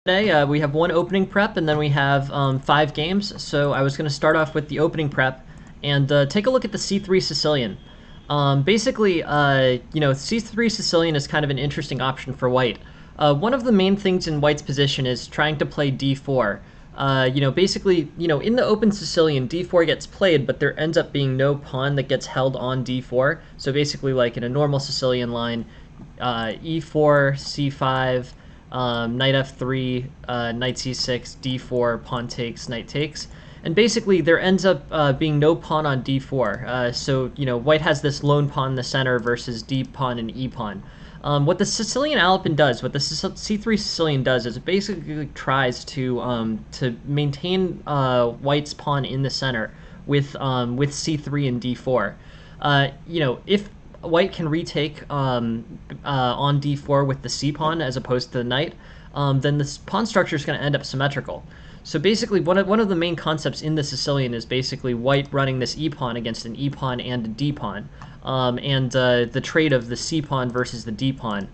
Today we have one opening prep and then we have 5 games. So I was going to start off with the opening prep and take a look at the C3 Sicilian. Basically, C3 Sicilian is kind of an interesting option for white. One of the main things in white's position is trying to play d4. Basically, in the open Sicilian, d4 gets played, but there ends up being no pawn that gets held on d4. So basically, like in a normal Sicilian line, e4, c5, knight f3, knight c6, d4, pawn takes, knight takes. And basically, there ends up being no pawn on d4. So white has this lone pawn in the center versus d pawn and e pawn. What the Sicilian Alpin does, what the c3 Sicilian does, is it basically tries to maintain white's pawn in the center with c3 and d4. If white can retake on d4 with the c pawn as opposed to the knight, then the pawn structure is going to end up symmetrical. So basically, one of the main concepts in the Sicilian is basically white running this e pawn against an e pawn and a d pawn, and the trade of the c pawn versus the d pawn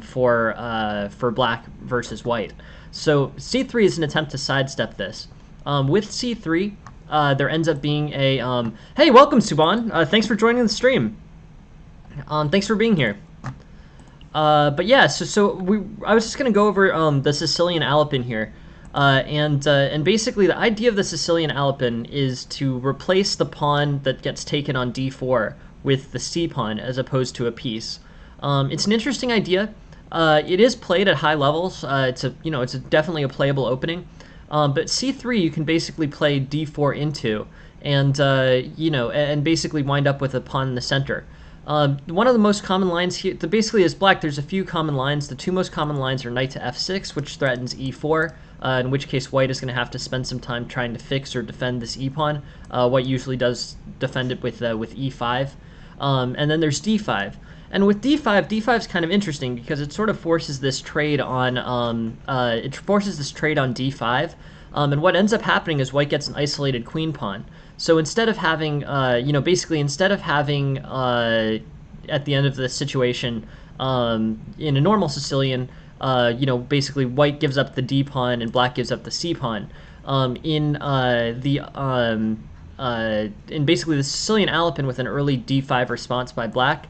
for black versus white. So c3 is an attempt to sidestep this. With c3, there ends up being a hey, welcome Suban. Thanks for joining the stream. Thanks for being here. But yeah, I was just gonna go over the Sicilian Alpin here. And basically the idea of the Sicilian Alpin is to replace the pawn that gets taken on d4 with the c pawn as opposed to a piece. It's an interesting idea. It is played at high levels. It's definitely a playable opening. But c3 you can basically play d4 into, and and basically wind up with a pawn in the center. One of the most common lines here, basically as black, there's a few common lines. The two most common lines are knight to f6, which threatens e4, in which case white is going to have to spend some time trying to fix or defend this e pawn. White usually does defend it with e5. And then there's d5. And with d5, d5 is kind of interesting because it sort of forces this trade on d5. And what ends up happening is white gets an isolated queen pawn. So instead of having, at the end of the situation, in a normal Sicilian, basically white gives up the d pawn and black gives up the c pawn. In basically the Sicilian Alpin with an early d5 response by black,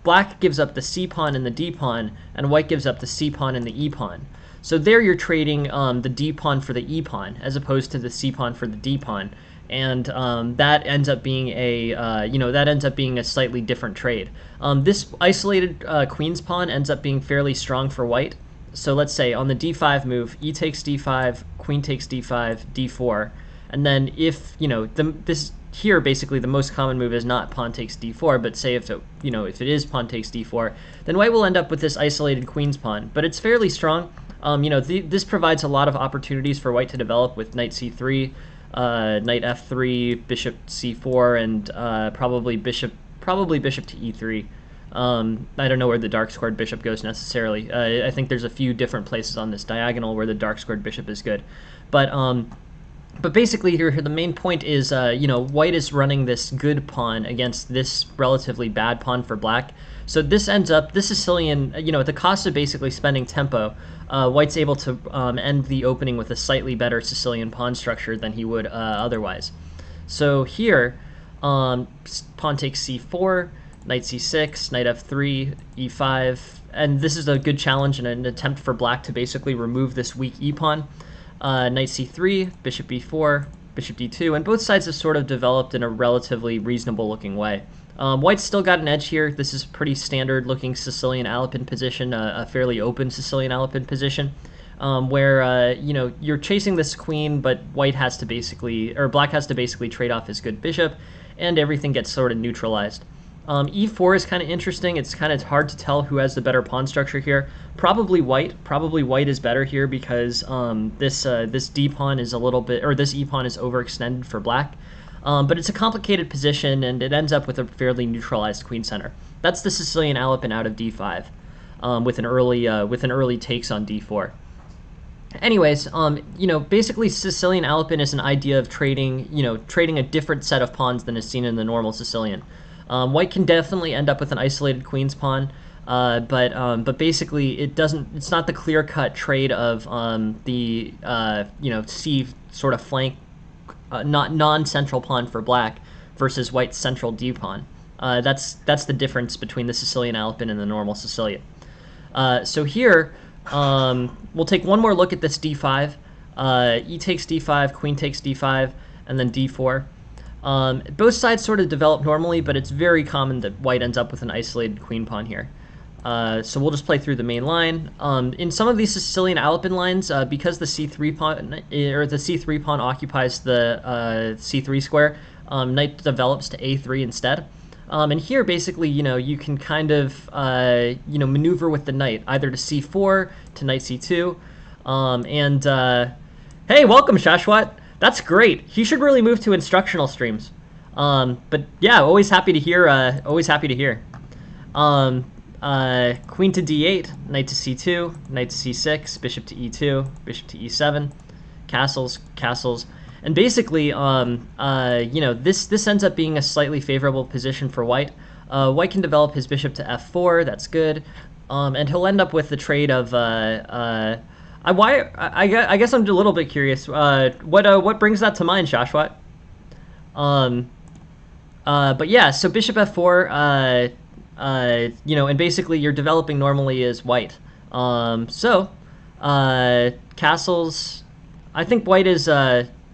black gives up the c pawn and the d pawn, and white gives up the c pawn and the e pawn. So there you're trading the d pawn for the e pawn as opposed to the c pawn for the d pawn, and that ends up being a slightly different trade. This isolated queen's pawn ends up being fairly strong for white. So let's say on the d5 move, e takes d5, queen takes d5, d4, and then if here basically the most common move is not pawn takes d4, but say if it is pawn takes d4, then white will end up with this isolated queen's pawn, but it's fairly strong. This provides a lot of opportunities for white to develop with knight c3, knight f3, bishop c4, and probably bishop to e3. I don't know where the dark squared bishop goes necessarily. I think there's a few different places on this diagonal where the dark squared bishop is good, but basically here the main point is white is running this good pawn against this relatively bad pawn for black. So this Sicilian, at the cost of basically spending tempo, white's able to end the opening with a slightly better Sicilian pawn structure than he would otherwise. So here, pawn takes c4, knight c6, knight f3, e5, and this is a good challenge and an attempt for black to basically remove this weak e pawn. Knight c3, bishop b4, bishop d2, and both sides have sort of developed in a relatively reasonable looking way. White's still got an edge here. This is pretty standard looking Sicilian Alpin position, a fairly open Sicilian Alpin position, where you're chasing this queen, but black has to basically trade off his good bishop, and everything gets sort of neutralized. E4 is kind of interesting. It's kind of hard to tell who has the better pawn structure here. Probably white. Probably white is better here because this d pawn is this e pawn is overextended for black. But it's a complicated position, and it ends up with a fairly neutralized queen center. That's the Sicilian Alpin out of d5, with an early takes on d4. Anyways, basically Sicilian Alpin is an idea of trading a different set of pawns than is seen in the normal Sicilian. White can definitely end up with an isolated queen's pawn. But basically, it's not the clear-cut trade of the C sort of flank, not non-central pawn for black versus white's central d pawn. That's the difference between the Sicilian Alpin and the normal Sicilian. So here, we'll take one more look at this d5. E takes d5, queen takes d5, and then d4. Both sides sort of develop normally, but it's very common that white ends up with an isolated queen pawn here. So we'll just play through the main line. In some of these Sicilian Alpin lines, because the c3 pawn occupies the c3 square, knight develops to a3 instead. And here, basically, you can kind of maneuver with the knight either to c4, to knight c2, hey, welcome, Shashwat. That's great. He should really move to instructional streams. But yeah, always happy to hear. Queen to d8, knight to c2, knight to c6, bishop to e2, bishop to e7, castles, and basically, this ends up being a slightly favorable position for white. White can develop his bishop to f4. That's good, and he'll end up with the trade of I guess I'm a little bit curious. What brings that to mind, Shashwat? But yeah, so bishop f4. And basically you're developing normally as white. Castles. I think white is.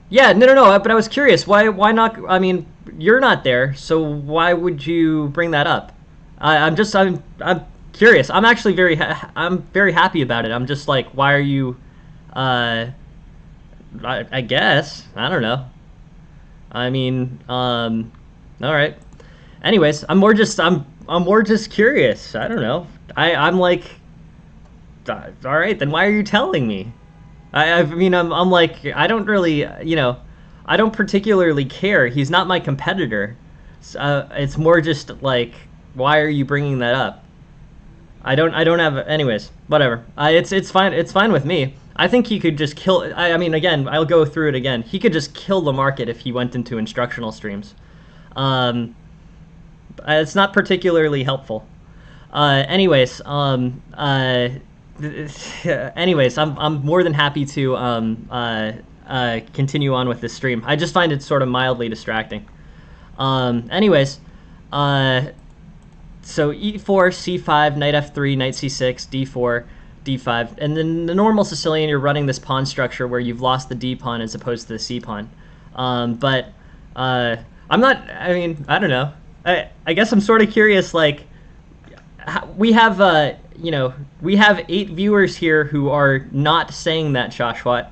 Yeah, no. But I was curious. Why not? I mean, you're not there, so why would you bring that up? I'm curious. I'm actually I'm very happy about it. I'm just like, why are you? I guess I don't know. I mean, all right. Anyways, I'm more just curious. I don't know. I'm like, all right. Then why are you telling me? I'm like, I don't really, I don't particularly care. He's not my competitor. It's more just like, why are you bringing that up? I don't have. Anyways, whatever. It's fine. It's fine with me. I think he could just kill. I mean, again, I'll go through it again. He could just kill the market if he went into instructional streams. It's not particularly helpful. Anyways, I'm more than happy to continue on with this stream. I just find it sort of mildly distracting. So e4, c5, knight f3, knight c6, d4, d5, and then the normal Sicilian, you're running this pawn structure where you've lost the d pawn as opposed to the c pawn. I'm not. I mean, I don't know. I guess I'm sort of curious. Like, we have we have 8 viewers here who are not saying that, Shashwat,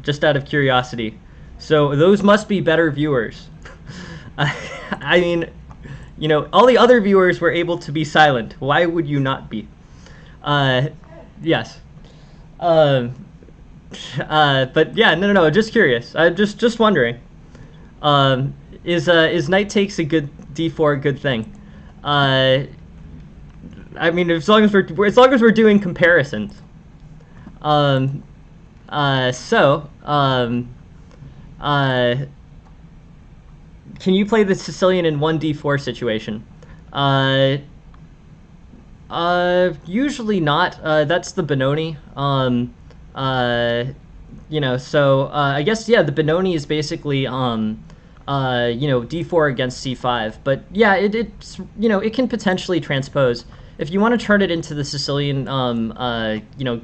just out of curiosity. So those must be better viewers. I mean, all the other viewers were able to be silent. Why would you not be? Yes. But yeah, no. Just curious. Just wondering. Is knight takes a good d4 a good thing? I mean, as long as we're doing comparisons. Can you play the Sicilian in 1d4 situation? Usually not. That's the Benoni. I guess, yeah, the Benoni is basically d4 against c5. But yeah, it's it can potentially transpose. If you want to turn it into the Sicilian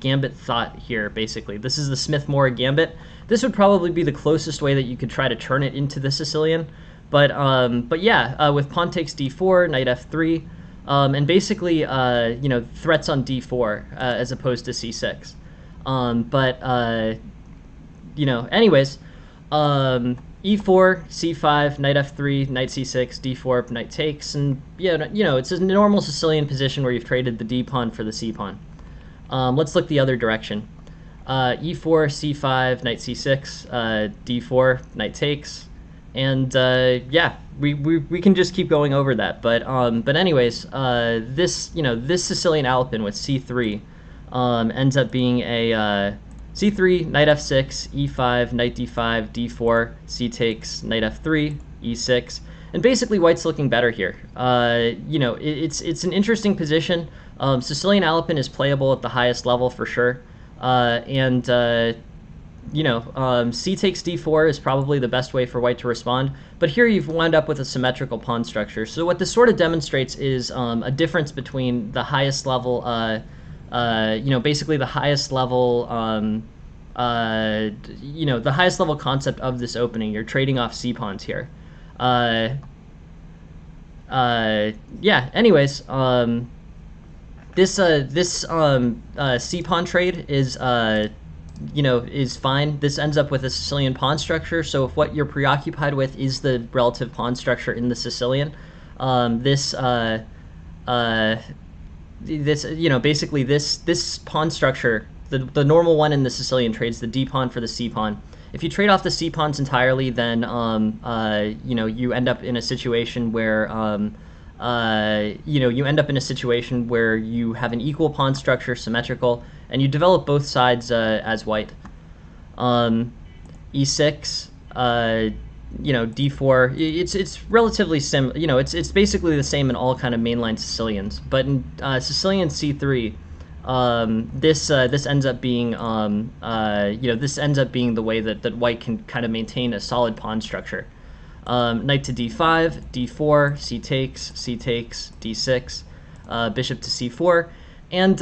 gambit thought here, basically, this is the Smith-Morra gambit. This would probably be the closest way that you could try to turn it into the Sicilian. But yeah, with pawn takes d4, knight f3, and basically threats on d4 as opposed to c6. Anyways, e4, c5, knight f3, knight c6, d4, knight takes, and it's a normal Sicilian position where you've traded the d pawn for the c pawn. Let's look the other direction. E4, c5, knight c6, d4, knight takes, and yeah, we can just keep going over that. But anyways, this Sicilian Alpin with c3 ends up being a c3, knight f6, e5, knight d5, d4, c takes, knight f3, e6, and basically white's looking better here. It's an interesting position. Sicilian Alpin is playable at the highest level for sure, and c takes d4 is probably the best way for white to respond, but here you've wound up with a symmetrical pawn structure. So what this sort of demonstrates is a difference between the highest level, basically the highest level, the highest level concept of this opening. You're trading off c-pawns here. Yeah, anyways, this c-pawn trade is is fine. This ends up with a Sicilian pawn structure. So if what you're preoccupied with is the relative pawn structure in the Sicilian, basically this pawn structure, the normal one in the Sicilian trades the d pawn for the c pawn. If you trade off the c pawns entirely, then you end up in a situation where you have an equal pawn structure, symmetrical, and you develop both sides as white. E6, d4. It's relatively it's basically the same in all kind of mainline Sicilians, but in Sicilian c3, this ends up being this ends up being the way that white can kind of maintain a solid pawn structure. Knight to d5, d4, c takes, d6, bishop to c4, and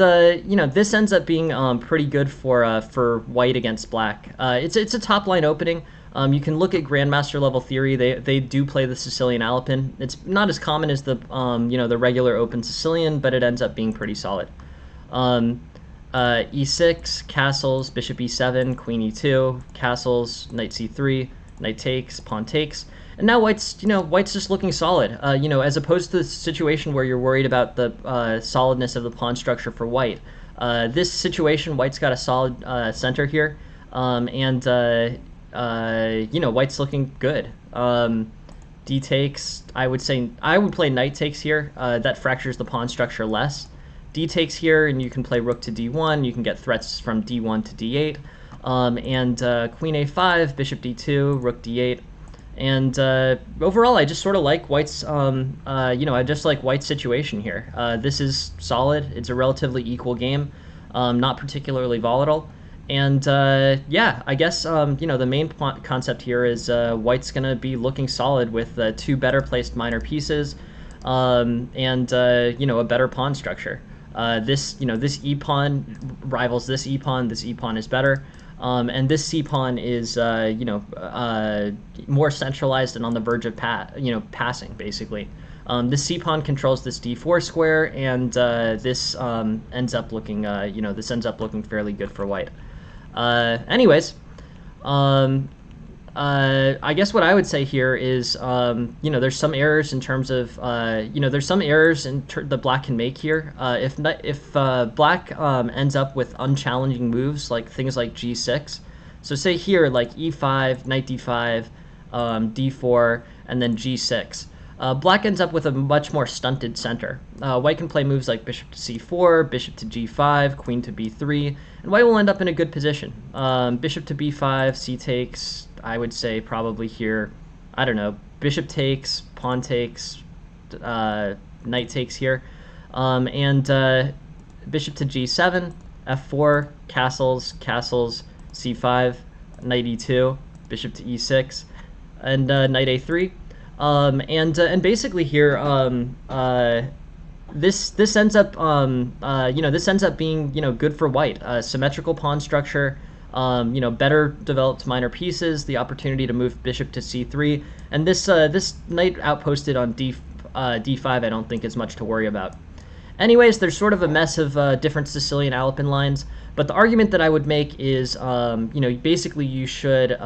this ends up being pretty good for white against black. It's a top line opening. You can look at Grandmaster level theory. They do play the Sicilian Alpin. It's not as common as the the regular open Sicilian, but it ends up being pretty solid. E6, castles, bishop e7, queen e2, castles, knight c3, knight takes, pawn takes. And now white's just looking solid. As opposed to the situation where you're worried about the solidness of the pawn structure for white. This situation, white's got a solid center here, and white's looking good. D takes. I would play knight takes here. That fractures the pawn structure less. D takes here, and you can play rook to d1. You can get threats from d1 to d8, and queen a5, bishop d2, rook d8. And overall, I just sort of like white's, I just like white's situation here. This is solid. It's a relatively equal game, not particularly volatile. And yeah, I guess, the main concept here is white's going to be looking solid with two better placed minor pieces, and, a better pawn structure. This e-pawn rivals this e-pawn. This e-pawn is better. And this c-pawn is, more centralized and on the verge of passing, basically. This c-pawn controls this d4 square, and this ends up looking, fairly good for white. Anyways, I guess what I would say here is, there's some errors in terms of, there's some errors that black can make here. If black ends up with unchallenging moves, like things like g6, so say here, like e5, knight d5, d4, and then g6. Black ends up with a much more stunted center. White can play moves like bishop to c4, bishop to g5, queen to b3, and white will end up in a good position. Bishop to b5, c takes, I would say probably here, I don't know, bishop takes, pawn takes, knight takes here, and bishop to g7, f4, castles, c5, knight e2, bishop to e6, and knight a3. And basically here, this ends up being good for white. Symmetrical pawn structure, better developed minor pieces, the opportunity to move bishop to c3, and this knight outposted on d5 I don't think is much to worry about. Anyways, there's sort of a mess of different Sicilian Alpin lines, but the argument that I would make is, basically you should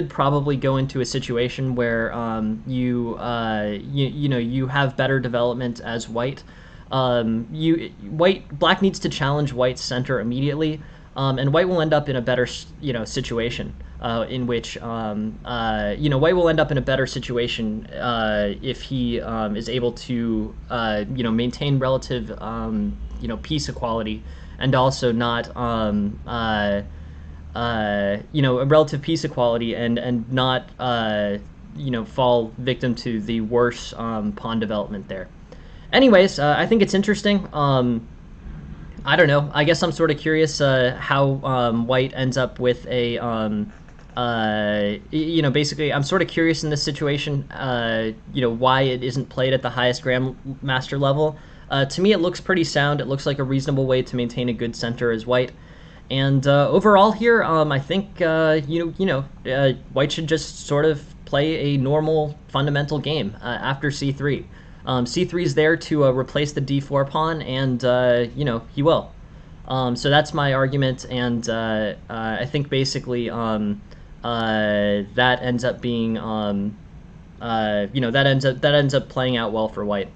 probably go into a situation where you have better development as white. Black needs to challenge white's center immediately, and white will end up in a better situation. In which white will end up in a better situation if he is able to maintain relative piece equality, and also not a relative piece equality, and not fall victim to the worse pawn development there. Anyways, I think it's interesting. I don't know. I guess I'm sort of curious how White ends up with a, basically, I'm sort of curious in this situation, why it isn't played at the highest Grandmaster level. To me, it looks pretty sound. It looks like a reasonable way to maintain a good center as White. And overall here, I think, White should just sort of play a normal fundamental game after c3. C3 is there to replace the d4 pawn, and, he will. So that's my argument, and I think basically that ends up being, that ends up playing out well for White.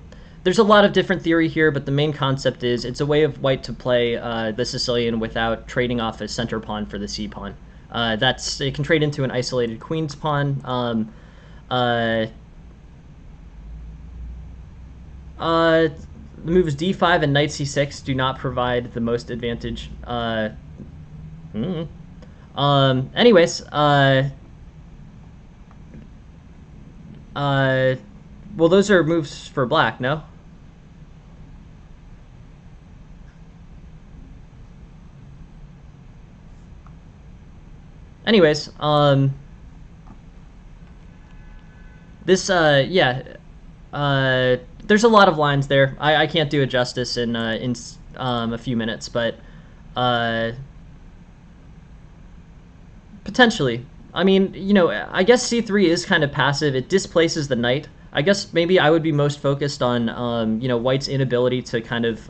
There's a lot of different theory here, but the main concept is it's a way of White to play the Sicilian without trading off a center pawn for the c pawn. It can trade into an isolated queen's pawn. The moves d5 and knight c6 do not provide the most advantage. Anyways, well, those are moves for black, no? Anyways, this, there's a lot of lines there. I can't do it justice in a few minutes, but potentially. I mean, I guess c3 is kind of passive. It displaces the knight. I guess maybe I would be most focused on, White's inability to kind of,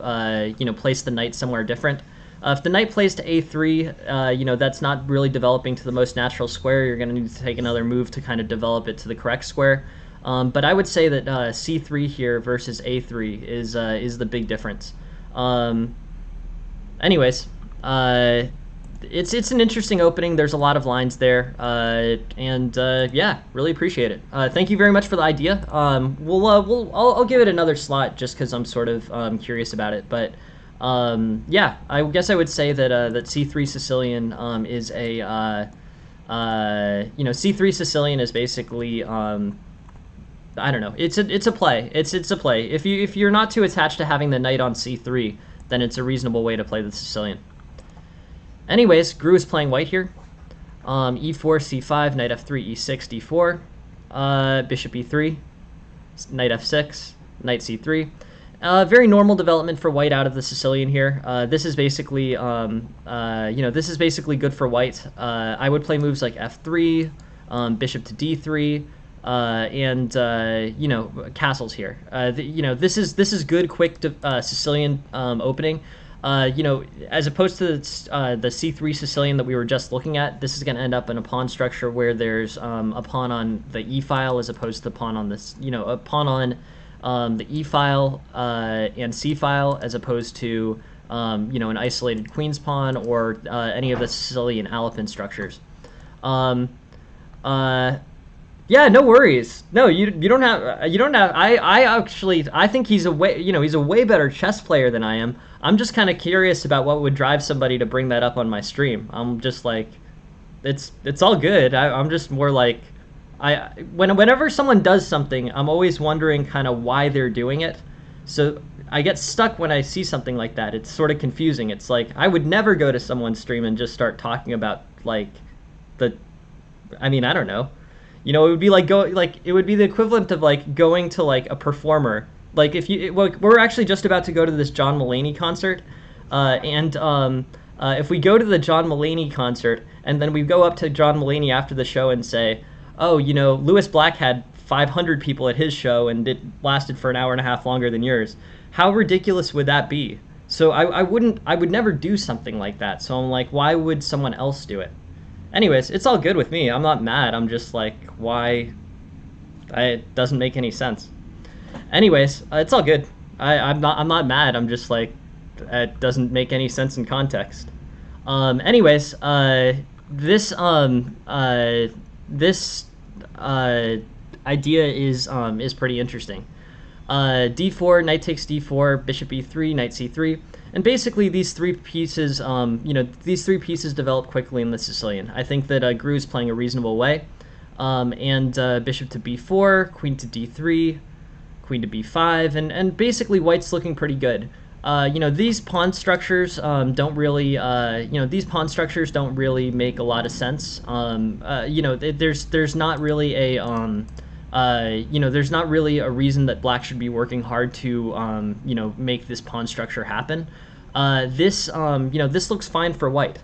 place the knight somewhere different. If the knight plays to a3, that's not really developing to the most natural square. You're going to need to take another move to kind of develop it to the correct square. But I would say that c3 here versus a3 is the big difference. Anyways, it's an interesting opening. There's a lot of lines there, and yeah, really appreciate it. Thank you very much for the idea. I'll give it another slot just because I'm sort of curious about it. But yeah, I guess I would say that that c3 Sicilian is a c3 Sicilian is basically I don't know. It's a play. It's a play. If you're not too attached to having the knight on c3, then it's a reasonable way to play the Sicilian. Anyways, Gru is playing White here. E4, c5, knight f3, e6, d4, bishop e3, knight f6, knight c3. Very normal development for White out of the Sicilian here. This is basically, this is basically good for White. I would play moves like f3, bishop to d3, and castles here. This is good, quick Sicilian opening. As opposed to the c3 Sicilian that we were just looking at, this is going to end up in a pawn structure where there's a pawn on the e file as opposed to the pawn on this, a pawn on the e file and c file as opposed to an isolated queen's pawn or any of the Sicilian Alapin structures. Yeah, no worries. No, you don't have I think he's a way better chess player than I am. I'm just kind of curious about what would drive somebody to bring that up on my stream. I'm just like, it's all good. I'm just more like, whenever someone does something, I'm always wondering kind of why they're doing it. So I get stuck when I see something like that. It's sort of confusing. It's like I would never go to someone's stream and just start talking about like I don't know. It would be like it would be the equivalent of like going to like a performer. Like we're actually just about to go to this John Mulaney concert, and if we go to the John Mulaney concert and then we go up to John Mulaney after the show and say, oh, Lewis Black had 500 people at his show and it lasted for an hour and a half longer than yours. How ridiculous would that be? So I would never do something like that. So I'm like, why would someone else do it? Anyways, it's all good with me. I'm not mad. I'm just like, why? It doesn't make any sense. Anyways, it's all good. I'm not mad. I'm just like, it doesn't make any sense in context. Anyways, this idea is pretty interesting. D4, knight takes d4, bishop e3, knight c3, and basically these three pieces, develop quickly in the Sicilian. I think that Gru is playing a reasonable way, and bishop to b4, queen to d3, queen to b5, and basically white's looking pretty good. These pawn structures don't really, these pawn structures don't really make a lot of sense. There's not really a, there's not really a reason that black should be working hard to, make this pawn structure happen. This looks fine for white.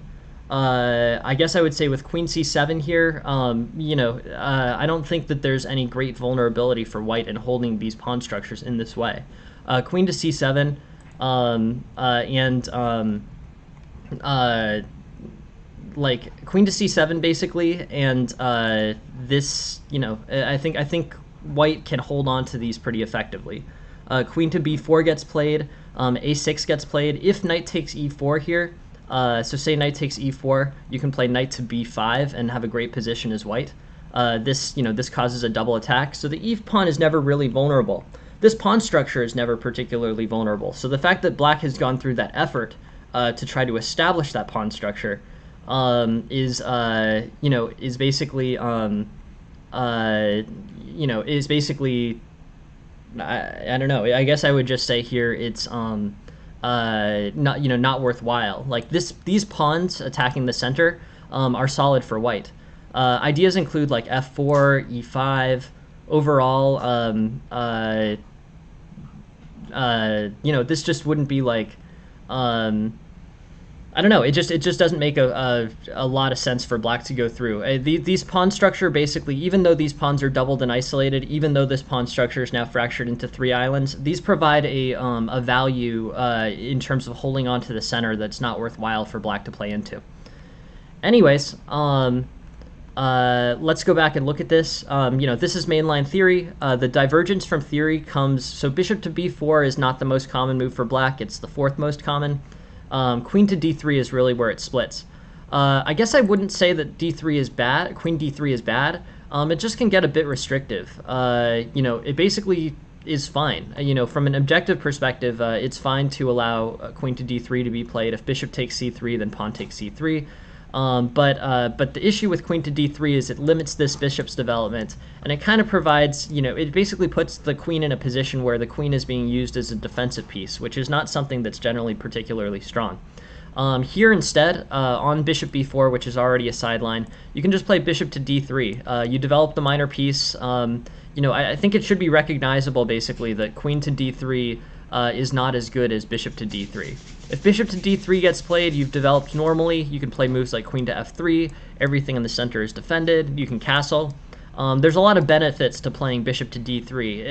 I guess I would say with queen c7 here, I don't think that there's any great vulnerability for white in holding these pawn structures in this way. Queen to c7, like queen to c7 basically, and this, I think white can hold on to these pretty effectively. Queen to b4 gets played, a6 gets played. If knight takes e4 here, so say knight takes e4, you can play knight to b5 and have a great position as white. This causes a double attack, so the e pawn is never really vulnerable. This pawn structure is never particularly vulnerable. So the fact that black has gone through that effort to try to establish that pawn structure is basically I don't know. I guess I would just say here it's not worthwhile. Like these pawns attacking the center are solid for white. Ideas include like f4, e5. Overall, this just wouldn't be like, I don't know. It just doesn't make a lot of sense for black to go through. These pawn structure basically, even though these pawns are doubled and isolated, even though this pawn structure is now fractured into 3 islands, these provide a value in terms of holding on to the center that's not worthwhile for black to play into. Anyways, let's go back and look at this. This is mainline theory. The divergence from theory comes, so bishop to b4 is not the most common move for black. It's the 4th most common. Queen to d3 is really where it splits. I guess I wouldn't say that d3 is bad. Queen d3 is bad. It just can get a bit restrictive. It basically is fine. From an objective perspective, it's fine to allow queen to d3 to be played. If bishop takes c3, then pawn takes c3. But the issue with queen to d3 is it limits this bishop's development, and it kind of provides, it basically puts the queen in a position where the queen is being used as a defensive piece, which is not something that's generally particularly strong. Here instead, on bishop b4, which is already a sideline, you can just play bishop to d3. You develop the minor piece. I think it should be recognizable, basically, that queen to d3 is not as good as bishop to d3. If bishop to d3 gets played, you've developed normally. You can play moves like queen to f3. Everything in the center is defended. You can castle. There's a lot of benefits to playing bishop to d3.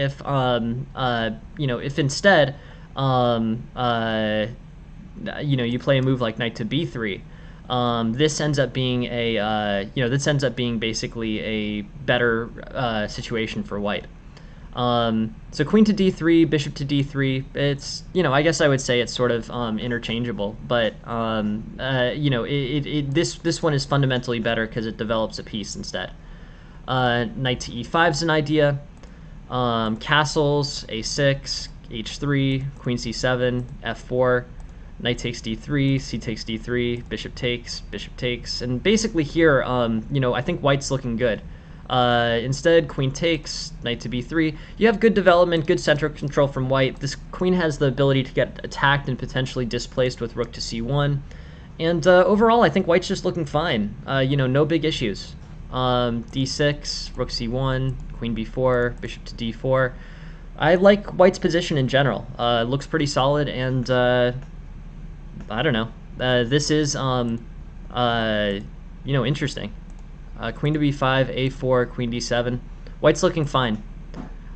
If instead, you play a move like knight to b3, this ends up being basically a better situation for white. So queen to d3, bishop to d3, it's, I guess I would say it's sort of interchangeable, but this one is fundamentally better because it develops a piece instead. Knight to e5 is an idea. Castles, a6, h3, queen c7, f4, knight takes d3, c takes d3, bishop takes, and basically here, I think white's looking good. Instead, queen takes, knight to b3. You have good development, good center control from white. This queen has the ability to get attacked and potentially displaced with rook to c1. And overall, I think white's just looking fine. No big issues. d6, rook c1, queen b4, bishop to d4. I like white's position in general. It looks pretty solid, and I don't know. This is interesting. Queen to b5, a4, queen d7. White's looking fine.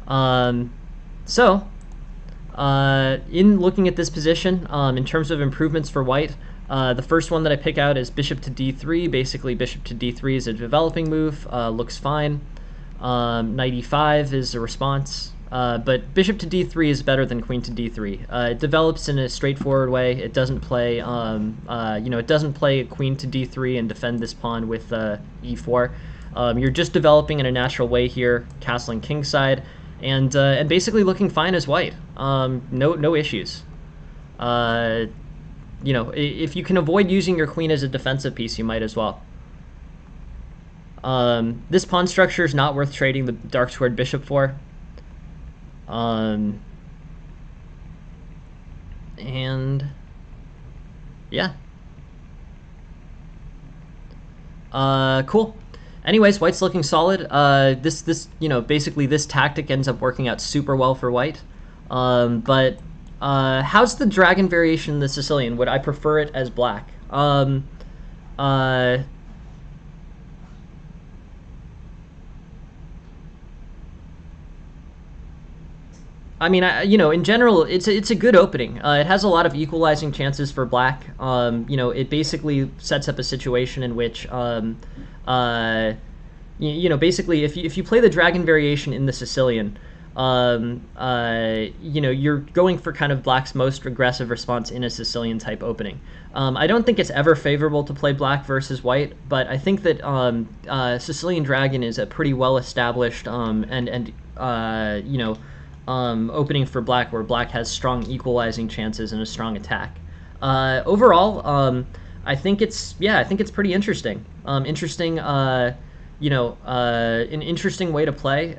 In looking at this position, in terms of improvements for white, the first one that I pick out is bishop to d3. Basically, bishop to d3 is a developing move. Looks fine. Knight e5 is a response. But bishop to d3 is better than queen to d3. It develops in a straightforward way. It doesn't play, it doesn't play queen to d3 and defend this pawn with e4. You're just developing in a natural way here, castling kingside, and basically looking fine as white. No issues. If you can avoid using your queen as a defensive piece, you might as well. This pawn structure is not worth trading the dark squared bishop for. And yeah. Cool. Anyways, white's looking solid. This basically this tactic ends up working out super well for white. But how's the dragon variation in the Sicilian? Would I prefer it as black? Uh, I mean, in general, it's a good opening. It has a lot of equalizing chances for black. It basically sets up a situation in which, basically, if you play the dragon variation in the Sicilian, you're going for kind of black's most aggressive response in a Sicilian type opening. I don't think it's ever favorable to play black versus white, but I think that Sicilian dragon is a pretty well established opening for black, where black has strong equalizing chances and a strong attack. Overall, I think it's pretty interesting. An interesting way to play.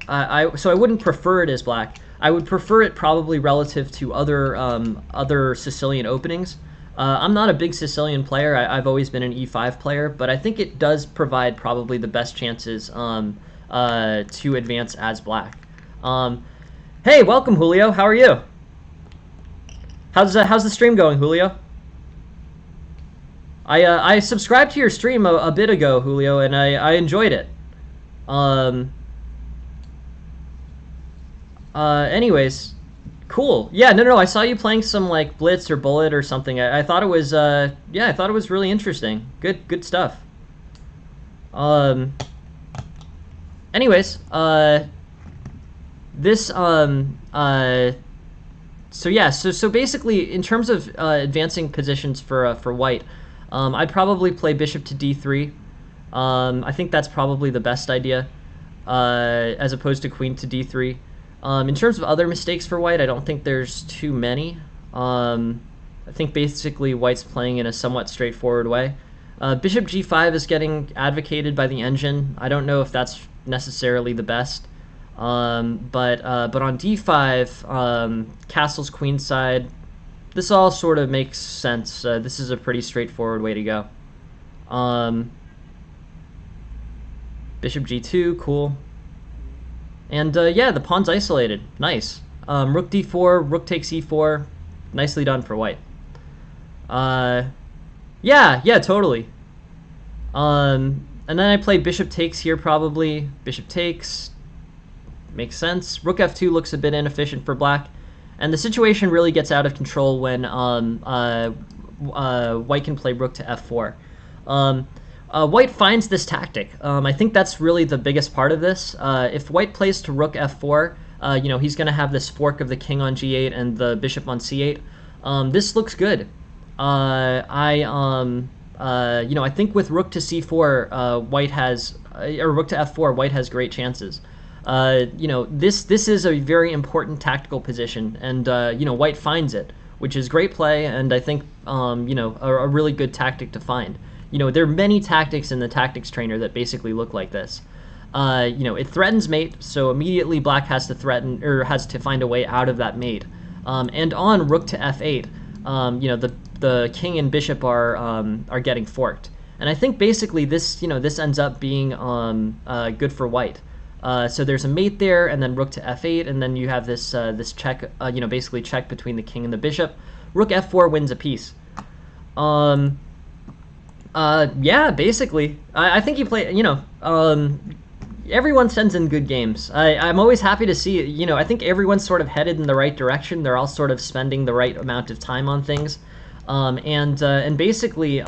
So I wouldn't prefer it as black. I would prefer it probably relative to other Sicilian openings. I'm not a big Sicilian player. I've always been an E5 player, but I think it does provide probably the best chances to advance as black. Hey, welcome, Julio. How are you? How's the stream going, Julio? I subscribed to your stream a bit ago, Julio, and I enjoyed it. Anyways, cool. Yeah, no, I saw you playing some like Blitz or Bullet or something. I thought it was I thought it was really interesting. Good stuff. Anyways, this so basically in terms of advancing positions for white, I'd probably play bishop to d3. I think that's probably the best idea, as opposed to queen to d3. In terms of other mistakes for white, I don't think there's too many. I think basically white's playing in a somewhat straightforward way. Bishop g5 is getting advocated by the engine. I don't know if that's necessarily the best. But on d5, castles queenside, this all sort of makes sense. This is a pretty straightforward way to go. Bishop g2, cool. And yeah, the pawn's isolated. Nice. Rook d4, rook takes e4. Nicely done for white. Yeah, totally. And then I play bishop takes here probably. Bishop takes. Makes sense. Rook f2 looks a bit inefficient for black. And the situation really gets out of control when white can play rook to f4. White finds this tactic. I think that's really the biggest part of this. If white plays to rook f4, he's going to have this fork of the king on g8 and the bishop on c8. This looks good. I think with rook to c4, white has, or rook to f4, white has great chances. This is a very important tactical position, and white finds it, which is great play, and I think a really good tactic to find. There are many tactics in the tactics trainer that basically look like this. It threatens mate, so immediately black has to threaten, or has to find a way out of that mate. And on rook to f8, the king and bishop are getting forked. And I think basically this ends up being good for white. So there's a mate there, and then rook to f8, and then you have this check, basically check between the king and the bishop. Rook f4 wins a piece. Yeah, basically. I think you play, everyone sends in good games. I'm always happy to see, I think everyone's sort of headed in the right direction. They're all sort of spending the right amount of time on things. And basically,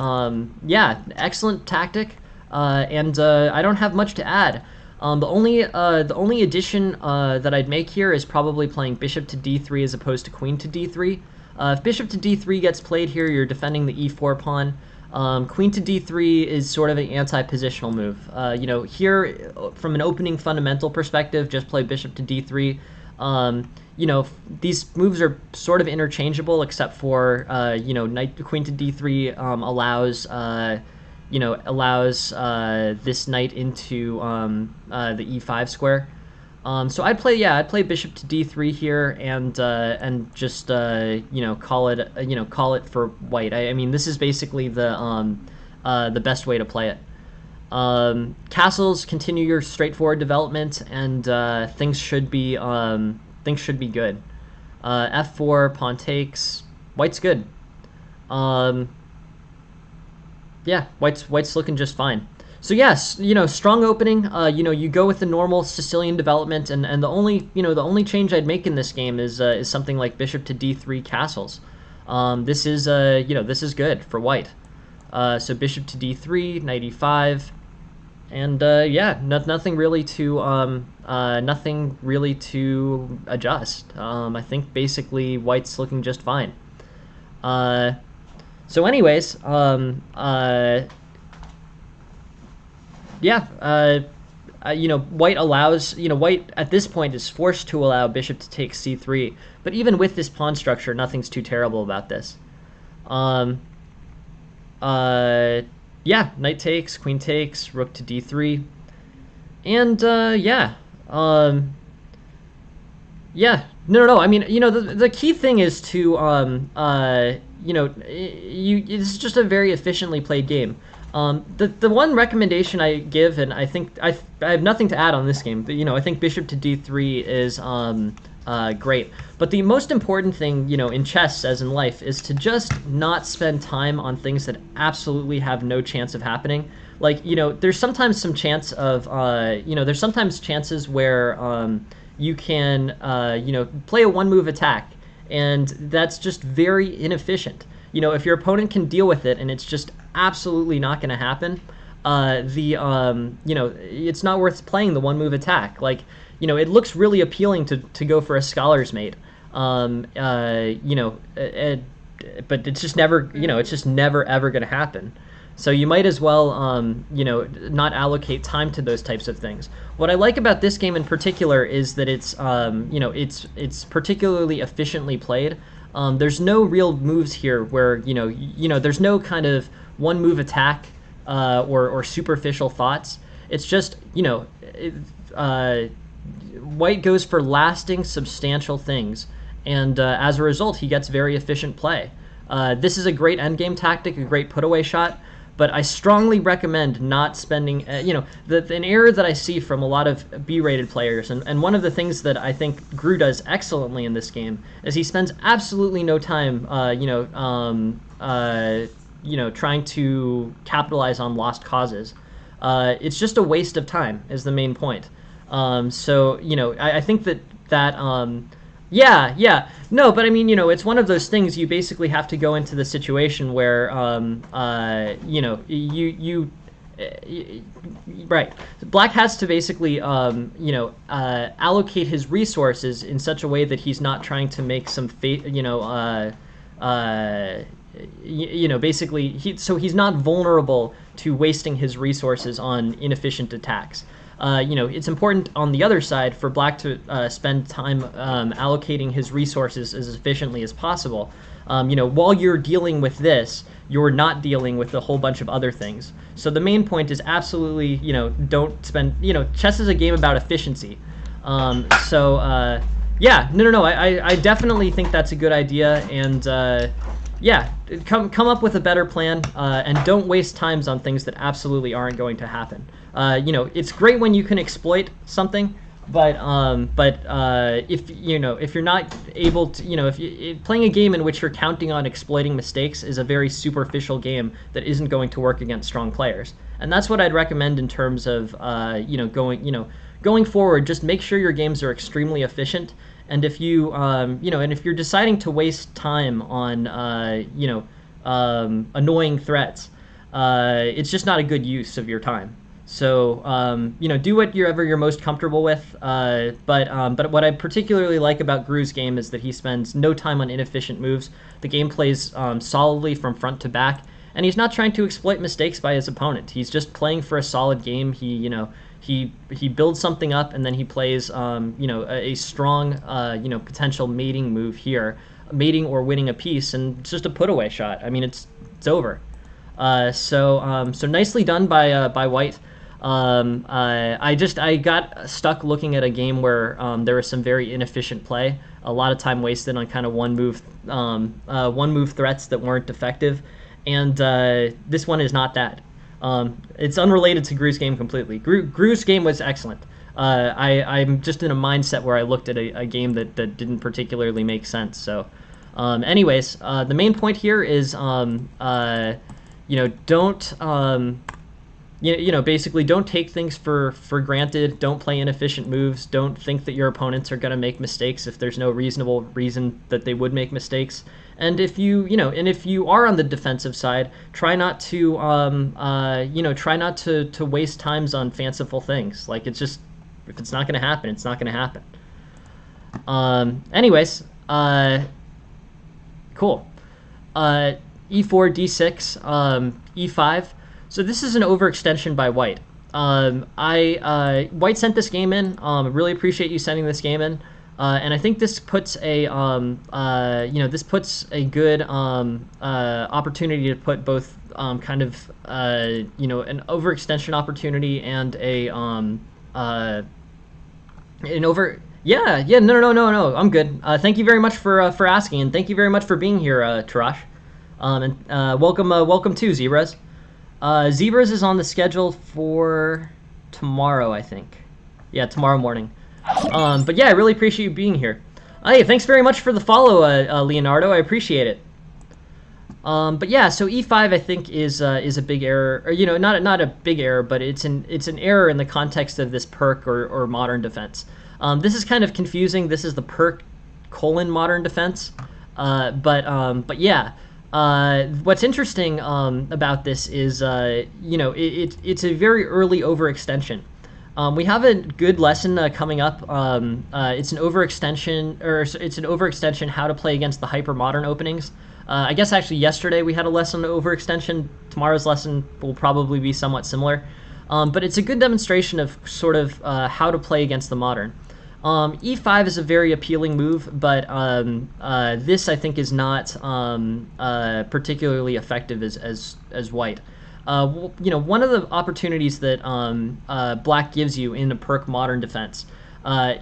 yeah, excellent tactic. And I don't have much to add. The only addition that I'd make here is probably playing bishop to d3 as opposed to queen to d3. If bishop to d3 gets played here, you're defending the e4 pawn. Queen to d3 is sort of an anti-positional move. Here, from an opening fundamental perspective, just play bishop to d3. These moves are sort of interchangeable, except for, queen to d3 allows this knight into the e5 square. So I'd play bishop to d3 here, and just call it for white. I mean, this is basically the best way to play it. Castles, continue your straightforward development, and things should be good. F4, pawn takes. White's good. Yeah, white's looking just fine. So yes, strong opening. You go with the normal Sicilian development, and the only change I'd make in this game is something like bishop to d3 castles. This is good for white. So bishop to d3, knight e5, and yeah, nothing really to adjust. I think basically white's looking just fine. So anyways, yeah, white at this point is forced to allow bishop to take c3, but even with this pawn structure, nothing's too terrible about this. Yeah, knight takes, queen takes, rook to d3, and yeah, yeah, no. I mean, the key thing is to it's just a very efficiently played game. The one recommendation I give, and I think I have nothing to add on this game, but I think bishop to d3 is great. But the most important thing, in chess as in life, is to just not spend time on things that absolutely have no chance of happening. Like, there's sometimes some chance of, there's sometimes chances where you can, play a one-move attack, and that's just very inefficient. If your opponent can deal with it and it's just absolutely not going to happen, it's not worth playing the one-move attack. Like, it looks really appealing to go for a scholar's mate, but it's just never ever going to happen. So you might as well, not allocate time to those types of things. What I like about this game in particular is that it's particularly efficiently played. There's no real moves here where there's no kind of one move attack or superficial thoughts. It's just white goes for lasting, substantial things, and as a result, he gets very efficient play. This is a great endgame tactic, a great put-away shot, but I strongly recommend not spending, an error that I see from a lot of B-rated players, and one of the things that I think Gru does excellently in this game is he spends absolutely no time, trying to capitalize on lost causes. It's just a waste of time is the main point. So, I think that yeah. No, but I mean, it's one of those things you basically have to go into the situation where, right. Black has to basically, allocate his resources in such a way that he's not trying to make some, basically, so he's not vulnerable to wasting his resources on inefficient attacks. It's important on the other side for Black to spend time allocating his resources as efficiently as possible. While you're dealing with this, you're not dealing with a whole bunch of other things. So the main point is absolutely, don't spend, chess is a game about efficiency. Yeah, no, I definitely think that's a good idea, and yeah, come up with a better plan, and don't waste times on things that absolutely aren't going to happen. It's great when you can exploit something, but if you're not able to, if playing a game in which you're counting on exploiting mistakes is a very superficial game that isn't going to work against strong players. And that's what I'd recommend in terms of going forward. Just make sure your games are extremely efficient. And if you, and if you're deciding to waste time on, annoying threats, it's just not a good use of your time. So, do what you're most comfortable with. But what I particularly like about Gru's game is that he spends no time on inefficient moves. The game plays solidly from front to back, and he's not trying to exploit mistakes by his opponent. He's just playing for a solid game. He builds something up, and then he plays, a strong, potential mating move here, mating or winning a piece, and it's just a put-away shot. I mean, it's over. So nicely done by White. I got stuck looking at a game where there was some very inefficient play, a lot of time wasted on kind of one move threats that weren't effective, and this one is not that. It's unrelated to Gru's game completely. Gru's game was excellent. I'm just in a mindset where I looked at a game that didn't particularly make sense. So, anyways, the main point here is, don't, basically don't take things for granted. Don't play inefficient moves. Don't think that your opponents are going to make mistakes if there's no reasonable reason that they would make mistakes. And if if you are on the defensive side, try not to, to waste times on fanciful things. Like, it's just, if it's not going to happen, it's not going to happen. Anyways, cool. E4, D6, E5. So this is an overextension by White. White sent this game in. Really appreciate you sending this game in. And I think this puts a good opportunity to put both kind of an overextension opportunity and no, I'm good. Thank you very much for asking, and thank you very much for being here, Tarash. And welcome to Zebras. Zebras is on the schedule for tomorrow, I think. Yeah, tomorrow morning. But yeah, I really appreciate you being here. Hey, thanks very much for the follow, Leonardo. I appreciate it. But yeah, so E5 I think is a big error, or not a big error, but it's an error in the context of this perk or modern defense. This is kind of confusing. This is the perk : modern defense, but yeah. What's interesting about this is it's a very early overextension. We have a good lesson coming up. It's an overextension how to play against the hyper modern openings. I guess actually yesterday we had a lesson on overextension. Tomorrow's lesson will probably be somewhat similar. But it's a good demonstration of sort of how to play against the modern. E5 is a very appealing move, but this I think is not particularly effective as White. One of the opportunities that Black gives you in a perk modern defense. I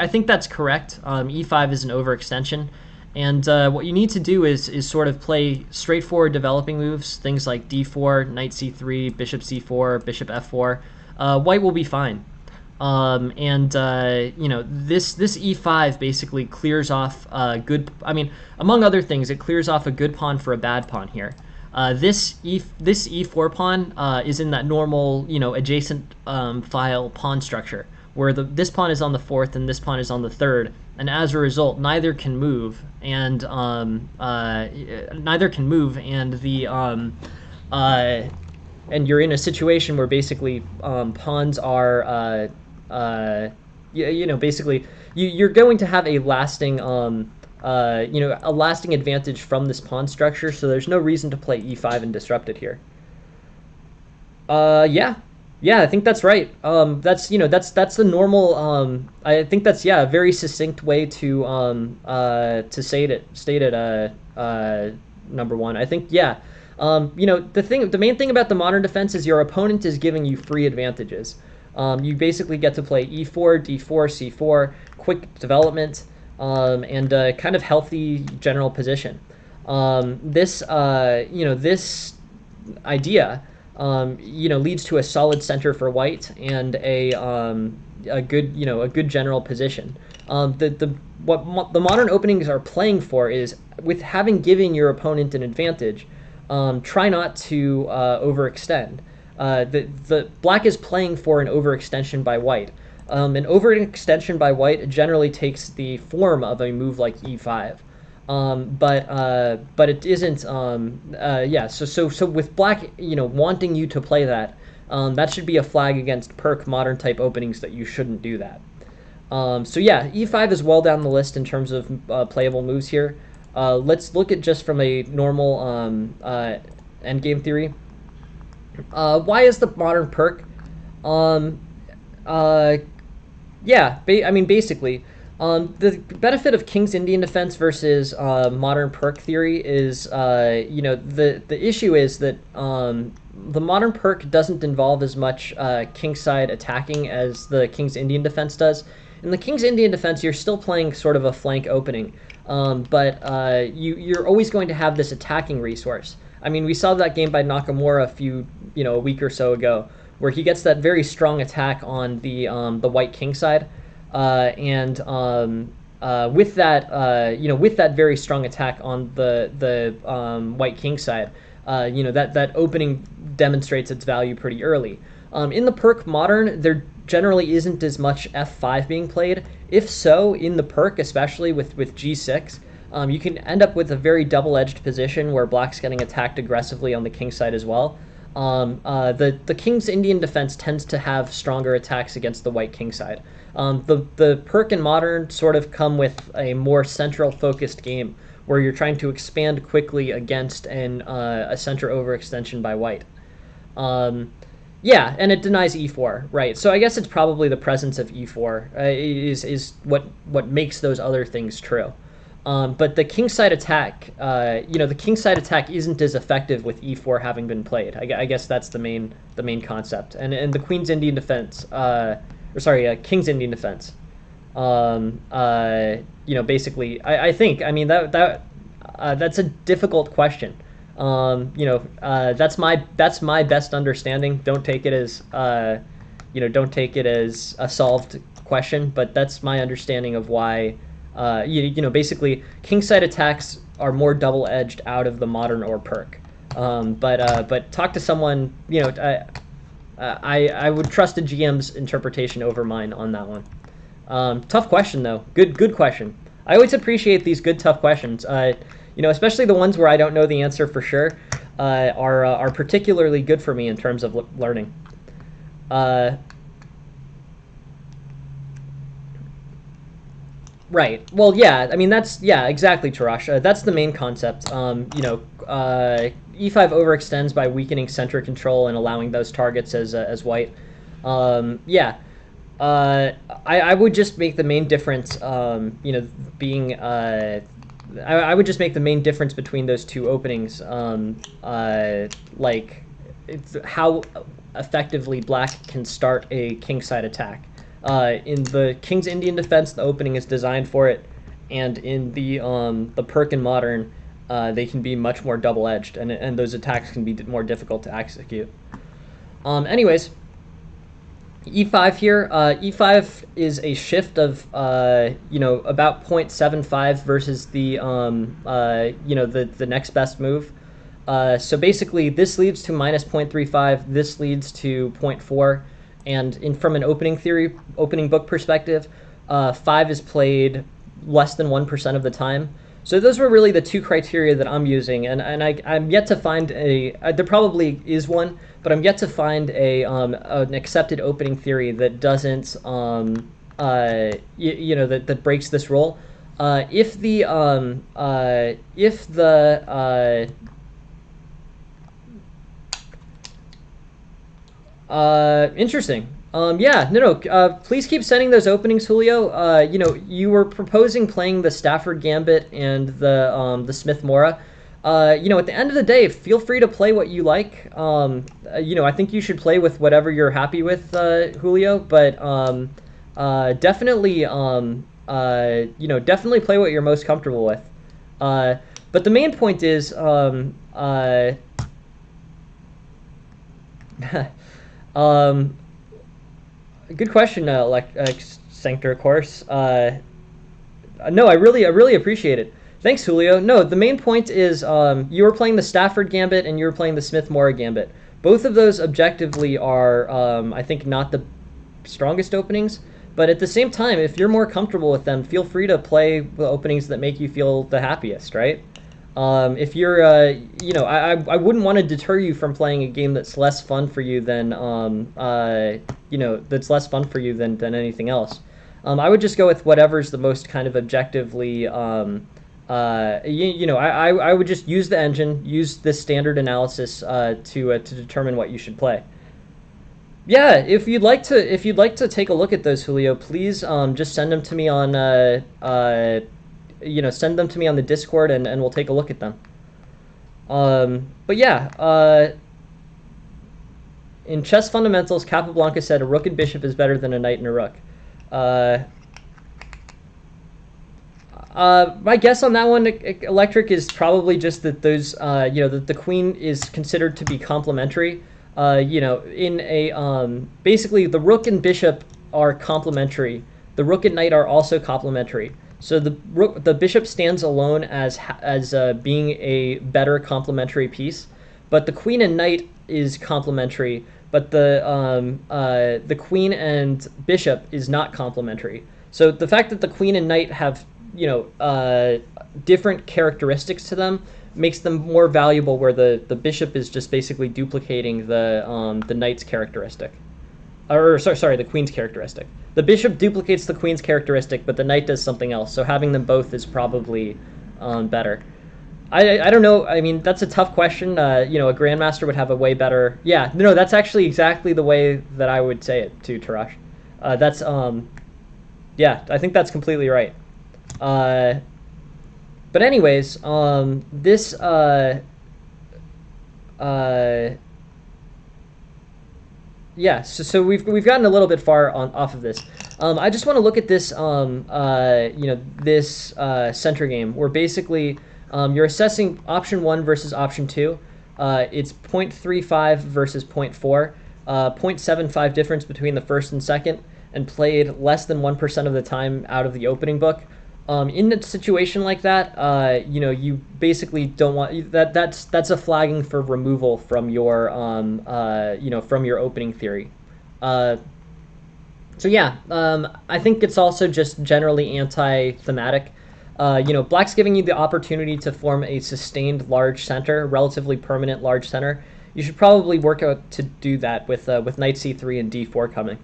think that's correct. E5 is an overextension, and what you need to do is sort of play straightforward developing moves, things like D4, Knight C3, Bishop C4, Bishop F4. White will be fine. This E5 basically clears off among other things, it clears off a good pawn for a bad pawn here. This E4 pawn is in that normal, adjacent file pawn structure, where this pawn is on the fourth and this pawn is on the third, and as a result, neither can move, and and you're in a situation where basically pawns are basically you're going to have a lasting a lasting advantage from this pawn structure, so there's no reason to play E5 and disrupt it here. Yeah, I think that's right. That's the normal. I think that's a very succinct way to state it. Number one, I think the main thing about the modern defense is your opponent is giving you free advantages. You basically get to play E4, D4, C4, quick development, and kind of healthy general position. This idea, leads to a solid center for White and a good general position. What the modern openings are playing for is, with having given your opponent an advantage, try not to overextend. The Black is playing for an overextension by White. An overextension by White generally takes the form of a move like E5, but it isn't. So with Black, wanting you to play that, that should be a flag against perk modern type openings that you shouldn't do that. E5 is well down the list in terms of playable moves here. Let's look at just from a normal endgame theory. Why is the modern perk? Basically, The benefit of King's Indian Defense versus modern perk theory is, the issue is that the modern perk doesn't involve as much kingside attacking as the King's Indian Defense does. In the King's Indian Defense, you're still playing sort of a flank opening, but you're always going to have this attacking resource. I mean, we saw that game by Nakamura a week or so ago, where he gets that very strong attack on the white king side. And with that very strong attack on the white king side, that opening demonstrates its value pretty early. In the perk modern, there generally isn't as much F5 being played. If so, in the perk, especially with G6, you can end up with a very double-edged position where black's getting attacked aggressively on the king side as well. The King's Indian Defense tends to have stronger attacks against the white king side. The perk and modern sort of come with a more central focused game where you're trying to expand quickly against a center overextension by white. Yeah, and it denies e4, right? So I guess it's probably the presence of e4 is what makes those other things true. But the kingside attack, the kingside attack isn't as effective with e4 having been played. I guess that's the main concept. And the Queen's Indian Defense, King's Indian Defense. Basically, I think, I mean, that's a difficult question. That's my best understanding. Don't take it as a solved question, but that's my understanding of why. Basically, kingside attacks are more double-edged out of the modern or perk. But talk to someone. I would trust a GM's interpretation over mine on that one. Tough question though. Good question. I always appreciate these good tough questions. Especially the ones where I don't know the answer for sure, are particularly good for me in terms of learning. Right. Well, yeah. I mean, exactly, Tarash. That's the main concept. E5 overextends by weakening center control and allowing those targets as white. Yeah. I would just make the main difference, being. I would just make the main difference between those two openings, it's how effectively black can start a kingside attack. In the King's Indian Defense, the opening is designed for it, and in the perk and modern, they can be much more double-edged, and those attacks can be more difficult to execute. Anyways, e5 here. E5 is a shift of about 0.75 versus the the next best move. So basically, this leads to minus 0.35. This leads to 0.4. And from an opening book perspective, 5 is played less than 1% of the time. So those were really the two criteria that I'm using, and I'm yet to find there probably is one, but I'm yet to find an accepted opening theory that doesn't that breaks this rule. Interesting. Please keep sending those openings, Julio. You were proposing playing the Stafford Gambit and the Smith Mora. At the end of the day, feel free to play what you like. I think you should play with whatever you're happy with, Julio. But definitely, definitely play what you're most comfortable with. But the main point is, good question, Sanctor, of course. No, I really appreciate it. Thanks, Julio. No, the main point is you were playing the Stafford Gambit and you were playing the Smith-Mora Gambit. Both of those objectively are, I think, not the strongest openings. But at the same time, if you're more comfortable with them, feel free to play the openings that make you feel the happiest, right? If you're, I wouldn't want to deter you from playing a game that's less fun for you than, that's less fun for you than anything else. I would just go with whatever's the most kind of objectively, I would just use the engine, use this standard analysis to determine what you should play. Yeah, if you'd like to take a look at those, Julio, please just send them to me on send them to me on the Discord, and we'll take a look at them. But yeah, in chess fundamentals, Capablanca said a rook and bishop is better than a knight and a rook. Uh, my guess on that one, Electric, is probably just that those, the queen is considered to be complementary. In a basically the rook and bishop are complementary. The rook and knight are also complementary. So the bishop stands alone as being a better complementary piece, but the queen and knight is complementary. But the queen and bishop is not complementary. So the fact that the queen and knight have different characteristics to them makes them more valuable, where the bishop is just basically duplicating the knight's characteristic. Or sorry, the queen's characteristic. The bishop duplicates the queen's characteristic, but the knight does something else. So having them both is probably better. I don't know. I mean, that's a tough question. A grandmaster would have a way better. Yeah, no, that's actually exactly the way that I would say it to Tarash. That's yeah, I think that's completely right. But anyways, this yeah, so we've gotten a little bit far off of this. I just want to look at this this center game, where basically you're assessing option 1 versus option 2. It's 0.35 versus 0.4, 0.75 difference between the first and second, and played less than 1% of the time out of the opening book. In a situation like that, you basically don't want that's a flagging for removal from your from your opening theory. So yeah, I think it's also just generally anti-thematic. Black's giving you the opportunity to form a sustained large center, relatively permanent large center. You should probably work out to do that with knight c3 and d4 coming.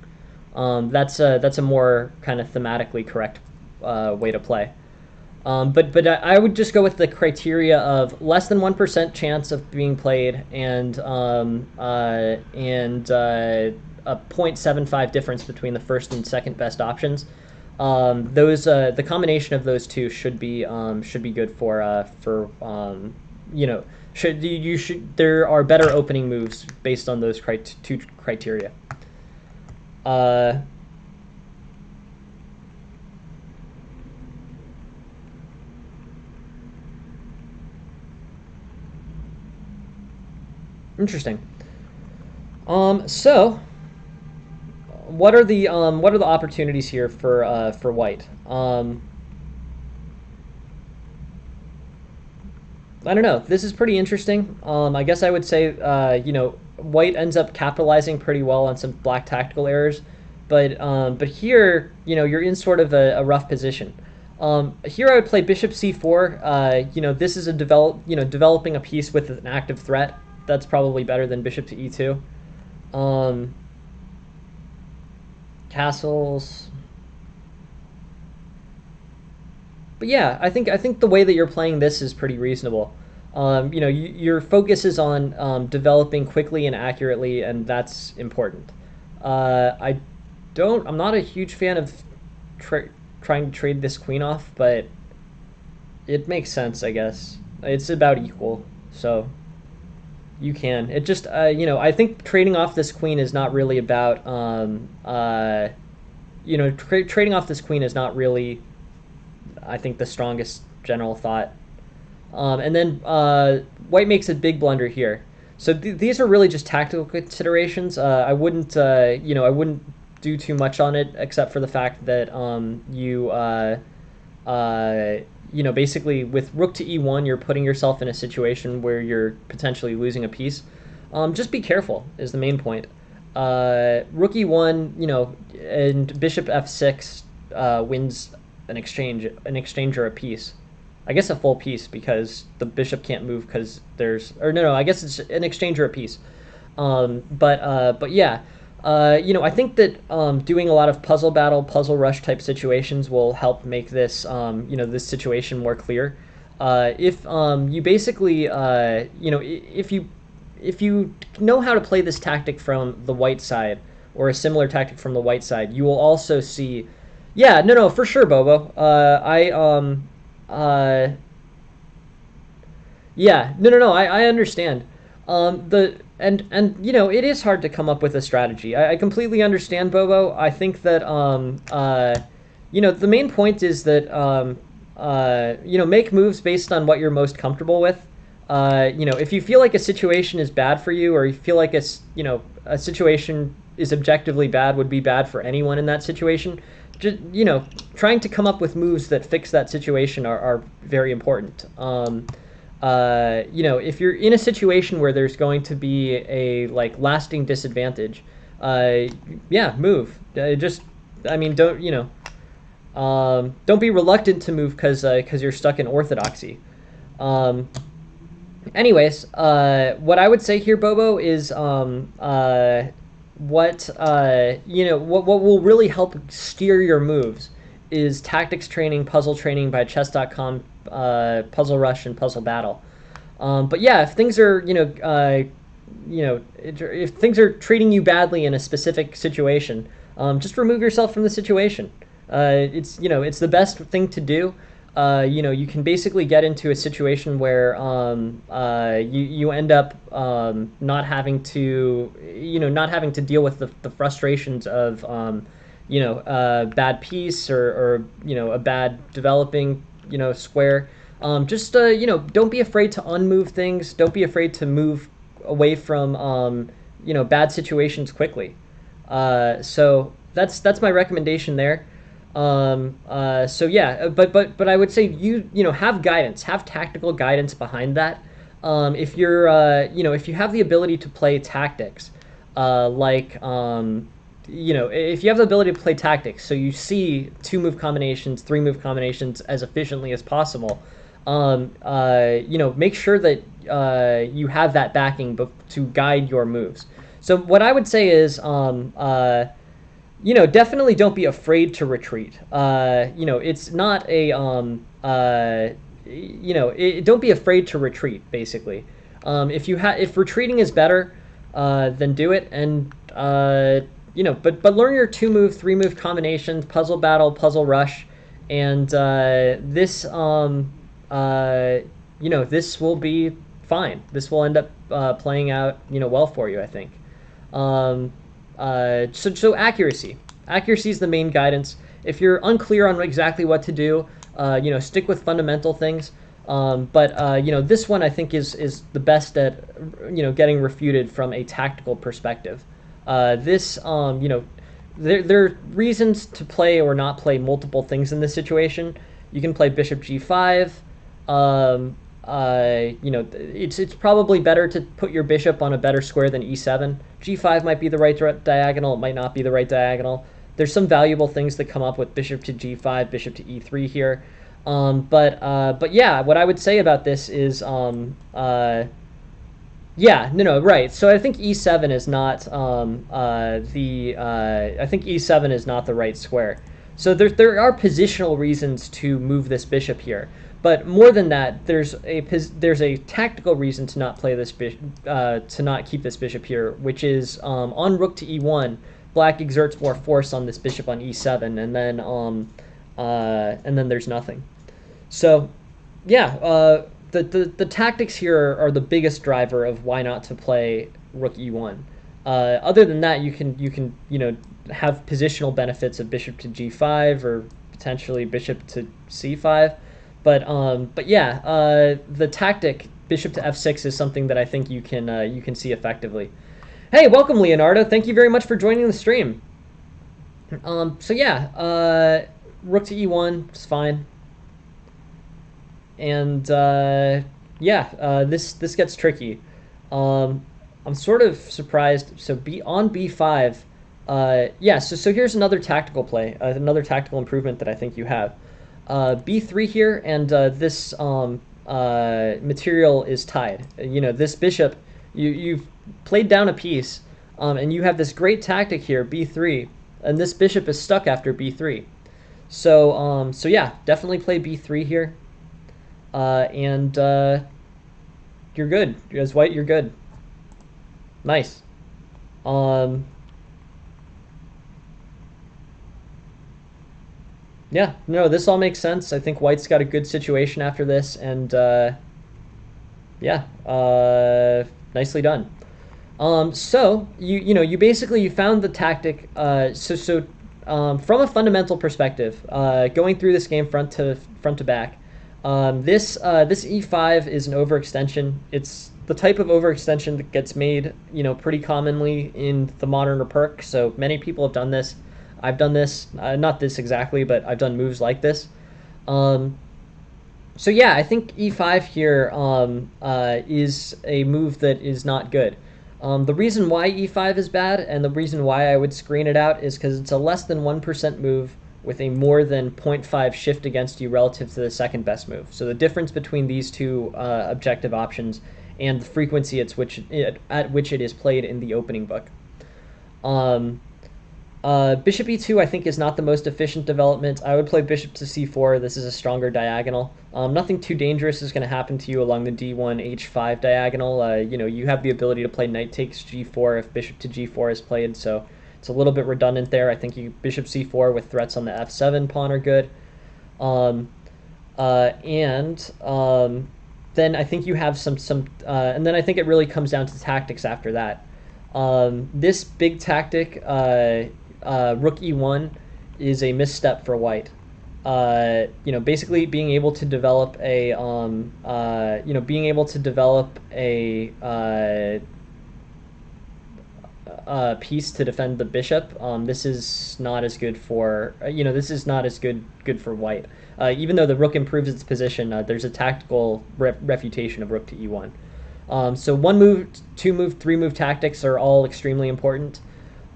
That's a more kind of thematically correct way to play. But I would just go with the criteria of less than 1% chance of being played, and a 0.75 difference between the first and second best options. The combination of those two should be good for there are better opening moves based on those two criteria. Interesting. So what are the opportunities here for white? I don't know. This is pretty interesting. I guess I would say white ends up capitalizing pretty well on some black tactical errors, but here you're in sort of a rough position. Here I would play bishop c4. This is developing a piece with an active threat. That's probably better than bishop to e2. Castles. But yeah, I think the way that you're playing this is pretty reasonable. Your focus is on developing quickly and accurately, and that's important. I'm not a huge fan of trying to trade this queen off, but it makes sense, I guess. It's about equal, so you can. It just, I think trading off this queen is not really about, trading off this queen is not really, I think, the strongest general thought. And then white makes a big blunder here. So these are really just tactical considerations. I wouldn't do too much on it, except for the fact that basically with rook to e1, you're putting yourself in a situation where you're potentially losing a piece. Just be careful is the main point. Rook e1, and bishop f6 wins an exchange or a piece. I guess a full piece, because the bishop can't move because there's, or no, I guess it's an exchange or a piece. But yeah. I think that doing a lot of puzzle battle, puzzle rush type situations will help make this, this situation more clear. If you basically, if you know how to play this tactic from the white side, or a similar tactic from the white side, you will also see. Yeah, no, for sure, Bobo. Yeah, no. I understand. The and it is hard to come up with a strategy. I completely understand, Bobo. I think that the main point is that make moves based on what you're most comfortable with. If you feel like a situation is bad for you, or you feel like a situation is objectively bad, would be bad for anyone in that situation. Just trying to come up with moves that fix that situation are very important. If you're in a situation where there's going to be a lasting disadvantage, move. Don't be reluctant to move because you're stuck in orthodoxy. Anyways, what I would say here, Bobo, is what will really help steer your moves is tactics training, puzzle training by chess.com, Puzzle Rush, and Puzzle Battle. But yeah, if things are if things are treating you badly in a specific situation, just remove yourself from the situation. It's the best thing to do. You can basically get into a situation where you end up not having to deal with the frustrations of bad piece or a bad developing square. Don't be afraid to unmove things. Don't be afraid to move away from bad situations quickly. So that's my recommendation there. But I would say have guidance, have tactical guidance behind that. If you're if you have the ability to play tactics, if you have the ability to play tactics, so you see 2-move combinations, 3-move combinations as efficiently as possible, make sure that you have that backing to guide your moves. So what I would say is, definitely don't be afraid to retreat. It's not a, don't be afraid to retreat, basically. If retreating is better, then do it. And, but learn your 2-move, 3-move combinations, Puzzle Battle, Puzzle Rush, and this will be fine. This will end up playing out, well for you, I think. So accuracy. Accuracy is the main guidance. If you're unclear on exactly what to do, stick with fundamental things. This one I think is the best at, getting refuted from a tactical perspective. There are reasons to play or not play multiple things in this situation. You can play Bishop G5. It's probably better to put your bishop on a better square than E7. G5 might be the right diagonal. It might not be the right diagonal. There's some valuable things that come up with bishop to G5, bishop to E3 here. But yeah, what I would say about this is, right. So I think E7 is not I think E7 is not the right square. So there are positional reasons to move this bishop here. But more than that, there's a tactical reason to not play this to not keep this bishop here, which is on rook to E1, black exerts more force on this bishop on E7, and then there's nothing. So, yeah, the tactics here are the biggest driver of why not to play rook E1. Other than that, you can have positional benefits of bishop to G5 or potentially bishop to C5. But the tactic bishop to F6 is something that I think you can see effectively. Hey, welcome, Leonardo. Thank you very much for joining the stream. Rook to E1 is fine. And this gets tricky. I'm sort of surprised. So on B5. So here's another tactical play, another tactical improvement that I think you have. B3 here, and this material is tied. This bishop, you've played down a piece, and you have this great tactic here, B3, and this bishop is stuck after B3. So yeah, definitely play B3 here, and you're good. As white, you're good. Nice. Um, yeah, no, this all makes sense. I think White's got a good situation after this, and yeah, nicely done. So you basically you found the tactic. From a fundamental perspective, going through this game front to back, this e5 is an overextension. It's the type of overextension that gets made pretty commonly in the modern Reperk. So many people have done this. I've done this, not this exactly, but I've done moves like this. Um, so yeah, I think e5 here is a move that is not good. The reason why e5 is bad and the reason why I would screen it out is because it's a less than 1% move with a more than 0.5 shift against you relative to the second best move. So the difference between these two objective options and the frequency at which it is played in the opening book. Um, Bishop e2 I think is not the most efficient development. I would play bishop to c4. This is a stronger diagonal. Nothing too dangerous is going to happen to you along the d1 h5 diagonal. You have the ability to play knight takes g4 if bishop to g4 is played, so it's a little bit redundant there. I think bishop c4 with threats on the f7 pawn are good. And then I think you have and then I think it really comes down to tactics after that. This big tactic, rook e1, is a misstep for white. Basically being able to develop a piece to defend the bishop. This is not as good for good for white. Even though the rook improves its position, there's a tactical refutation of rook to e1. So 1 move, 2 move, 3 move tactics are all extremely important.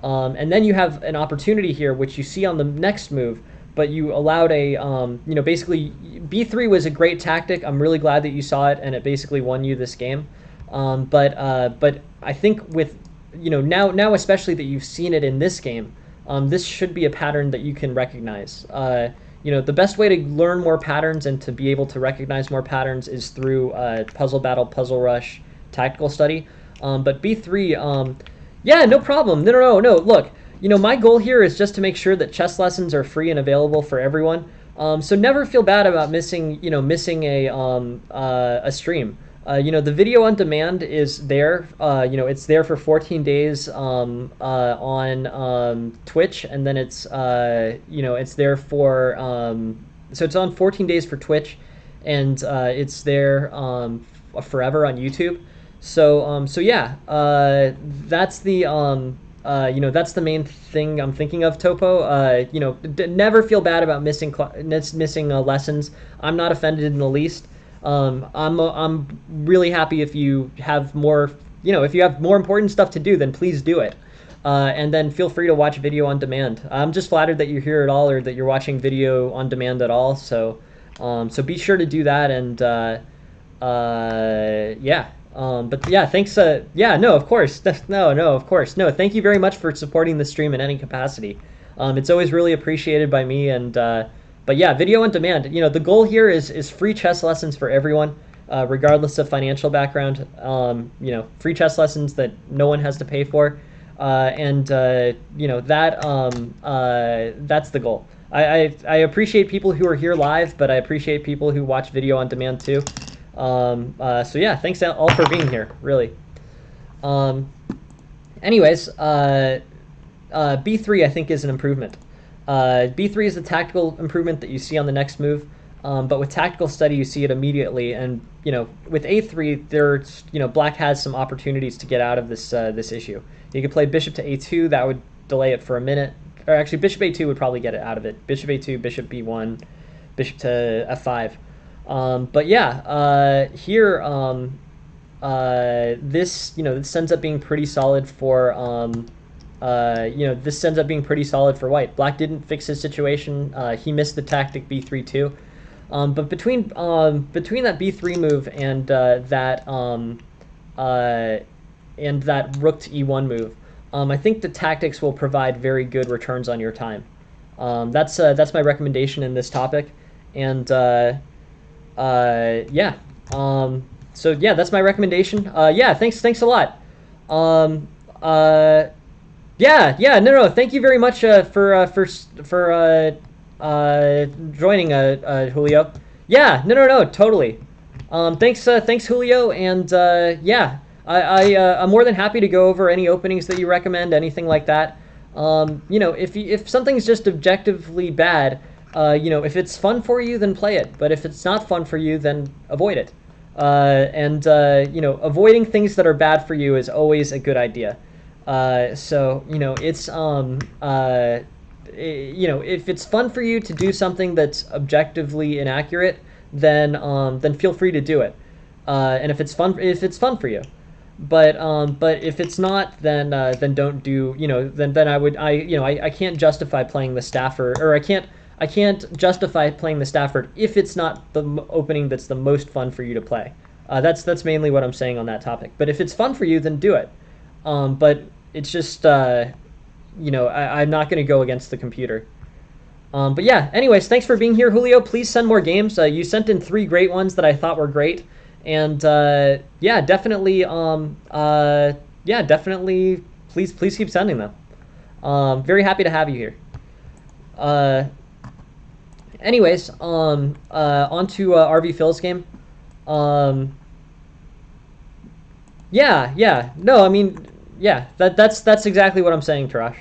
And then you have an opportunity here, which you see on the next move, but you allowed basically b3 was a great tactic. I'm really glad that you saw it, and it basically won you this game. But I think with, now especially that you've seen it in this game, this should be a pattern that you can recognize. The best way to learn more patterns and to be able to recognize more patterns is through Puzzle Battle, Puzzle Rush, Tactical Study. But b3, yeah, no problem. No. Look, my goal here is just to make sure that chess lessons are free and available for everyone. So never feel bad about missing a stream. The video on demand is there. It's there for 14 days on Twitch, and then it's there for so it's on 14 days for Twitch, and it's there forever on YouTube. So yeah, that's the that's the main thing I'm thinking of, Topo. Never feel bad about missing lessons. I'm not offended in the least. I'm really happy if you have more, if you have more important stuff to do, then please do it. And then feel free to watch video on demand. I'm just flattered that you're here at all, or that you're watching video on demand at all. So be sure to do that. And yeah. But yeah, thanks. Yeah, no, of course. No, of course. No, thank you very much for supporting the stream in any capacity. It's always really appreciated by me. And but yeah, video on demand. The goal here is free chess lessons for everyone, regardless of financial background. Free chess lessons that no one has to pay for, and that's the goal. I appreciate people who are here live, but I appreciate people who watch video on demand too. So yeah, thanks all for being here, really. Anyways, b3 I think is an improvement. b3 is the tactical improvement that you see on the next move, but with tactical study you see it immediately. And with a3, there's black has some opportunities to get out of this issue. You could play bishop to a2, that would delay it for a minute, or actually bishop a2 would probably get it out of it. Bishop a2, bishop b1, bishop to f5. But yeah, here this ends up being pretty solid for this ends up being pretty solid for white. Black didn't fix his situation. He missed the tactic b3 too. But between that b3 move and that rook to e1 move, I think the tactics will provide very good returns on your time. That's my recommendation in this topic, and yeah. So yeah, that's my recommendation. Yeah, thanks a lot. Um, uh, yeah, yeah, no, no. Thank you very much joining, Julio. Yeah, no, no, no, totally. Thanks, Julio, and yeah, I'm more than happy to go over any openings that you recommend, anything like that. If something's just objectively bad, if it's fun for you, then play it. But if it's not fun for you, then avoid it. Avoiding things that are bad for you is always a good idea. If it's fun for you to do something that's objectively inaccurate, then feel free to do it. And if it's fun for you, but if it's not, then don't do. Then I can't justify playing the Stafford, or I can't justify playing the Stafford if it's not the opening that's the most fun for you to play. That's mainly what I'm saying on that topic. But if it's fun for you, then do it. But it's just I'm not going to go against the computer. But yeah, anyways, thanks for being here, Julio. Please send more games. You sent in 3 great ones that I thought were great, and yeah, definitely, definitely, please keep sending them. Very happy to have you here. Anyways, on to RV Phil's game. Yeah, yeah, no, I mean, yeah, that's exactly what I'm saying, Tarash.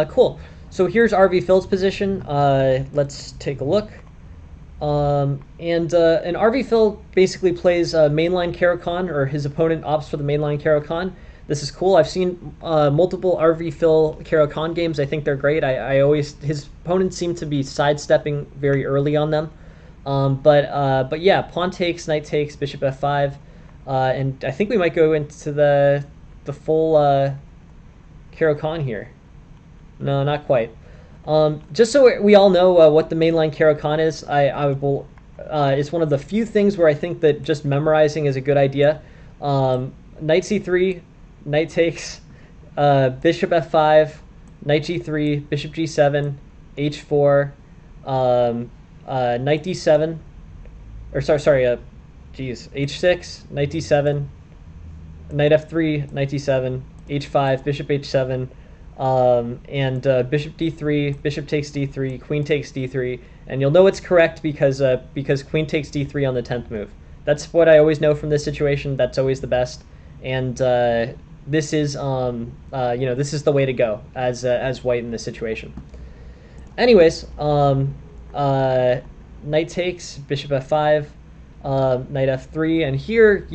Cool. So here's RV Phil's position. Let's take a look. And RV Phil basically plays mainline Caro-Kann, or his opponent opts for the mainline Caro-Kann. This is cool. I've seen multiple RV Phil Caro-Kann games. I think they're great. His opponents seem to be sidestepping very early on them. But yeah, pawn takes, knight takes, bishop f5, and I think we might go into the full Caro-Kann here. No, not quite. Just so we all know what the mainline Caro-Kann is, I will. It's one of the few things where I think that just memorizing is a good idea. Knight c3, knight takes, bishop f5, knight g3, bishop g7, h4, knight d7, or h6, knight d7, knight f3, knight d7, h5, bishop h7. And bishop d3, bishop takes d3, queen takes d3, and you'll know it's correct because queen takes d3 on the 10th move. That's what I always know from this situation. That's always the best, and this is this is the way to go as white in this situation. Anyways, knight takes, bishop f5, knight f3, and here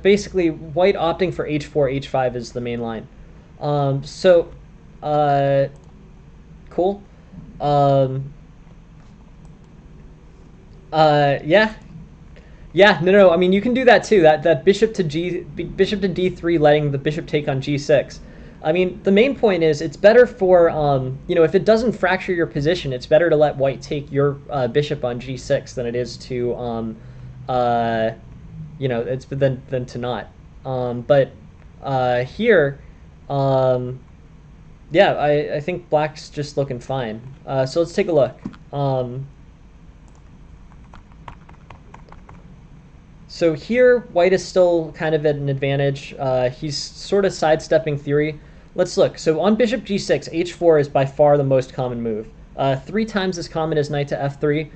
basically white opting for h4, h5 is the main line. Cool. Yeah. Yeah, no. I mean, you can do that too. That bishop to d3, letting the bishop take on g6. I mean, the main point is it's better for if it doesn't fracture your position, it's better to let white take your bishop on g6 than it is to it's than to not. But here. Yeah, I think black's just looking fine. So let's take a look. So here, white is still kind of at an advantage. He's sort of sidestepping theory. Let's look. So on bishop g6, h4 is by far the most common move. 3 times as common as knight to f3.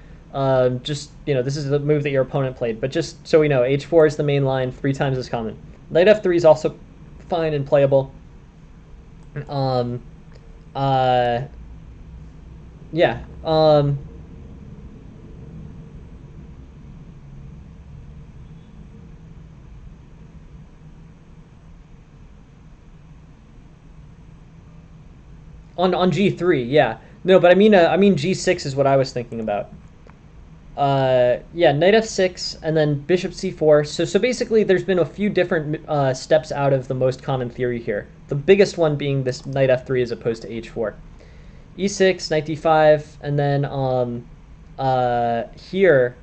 This is the move that your opponent played. But just so we know, h4 is the main line, 3 times as common. Knight f3 is also fine and playable. Yeah. On g3, yeah. No, but I mean g6 is what I was thinking about. Yeah, knight f6 and then bishop c4. So basically, there's been a few different steps out of the most common theory here. The biggest one being this knight f3 as opposed to h4. e6, knight d5, and then here,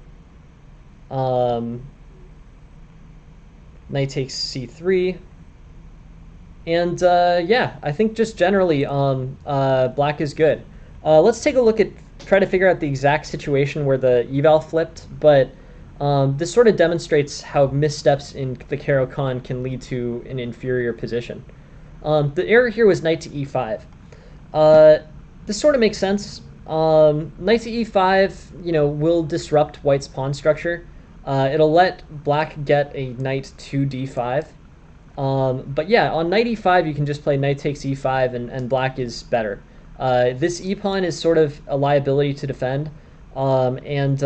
Um, knight takes c3. And yeah, I think just generally black is good. Let's take a look at, try to figure out the exact situation where the eval flipped, but this sort of demonstrates how missteps in the Caro-Kann can lead to an inferior position. The error here was knight to e5. This sort of makes sense. Knight to e5, will disrupt white's pawn structure. It'll let black get a knight to d5. But yeah, on knight e5, you can just play knight takes e5, and black is better. This e-pawn is sort of a liability to defend. And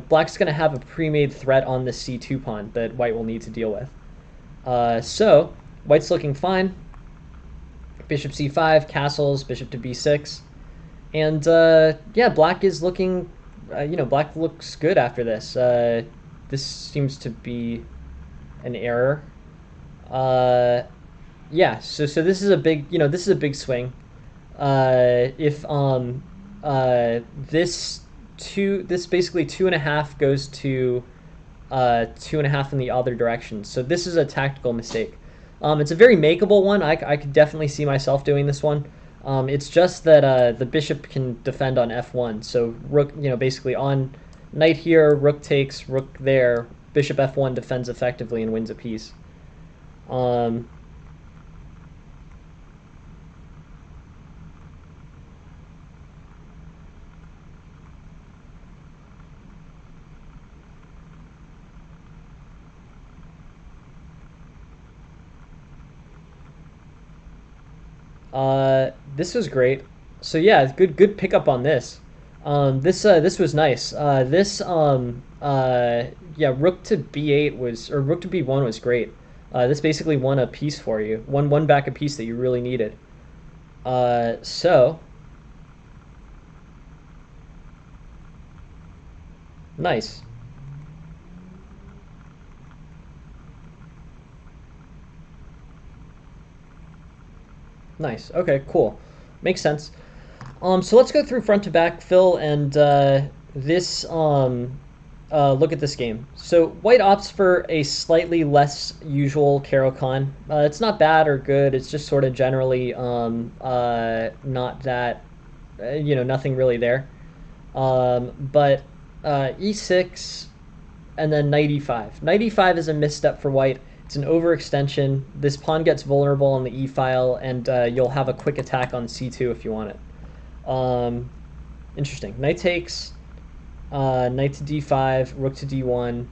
black's going to have a pre-made threat on this c2 pawn that white will need to deal with. So white's looking fine. Bishop c5, castles, bishop to b6. And yeah, black is looking, black looks good after this. This seems to be an error. Yeah, so this is a big, this is a big swing. If this basically 2.5 goes to 2.5 in the other direction. So this is a tactical mistake. It's a very makeable one. I could definitely see myself doing this one. It's just that the bishop can defend on f1. So rook, basically on knight here, rook takes, rook there, bishop f1 defends effectively and wins a piece. This was great. So yeah, good pickup on this. This was nice. Yeah, rook to b8 was, or rook to b1 was great. This basically won a piece for you. Won back a piece that you really needed. So nice. Nice. Okay, cool. Makes sense. So let's go through front to back, Phil, and this look at this game. So white opts for a slightly less usual Caro-Kann. It's not bad or good. It's just sort of generally not that, nothing really there. But e6 and then knight e5. Knight e5 is a misstep for white. It's an overextension. This pawn gets vulnerable on the e-file, and you'll have a quick attack on c2 if you want it. Interesting. Knight takes, knight to d5, rook to d1.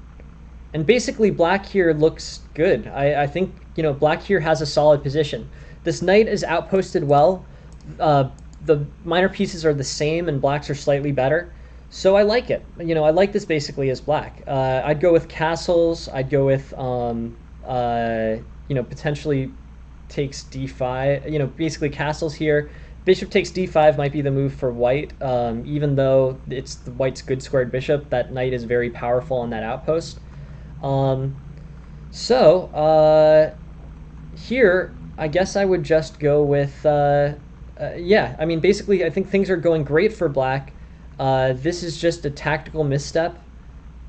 And basically black here looks good. I think, black here has a solid position. This knight is outposted well. The minor pieces are the same, and blacks are slightly better. So I like it. I like this basically as black. I'd go with castles. I'd go with, potentially takes d5. Basically castles here. Bishop takes d5 might be the move for white. Even though it's the white's good squared bishop, that knight is very powerful on that outpost. Here, I guess I would just go with, yeah, I mean, basically, I think things are going great for black. This is just a tactical misstep.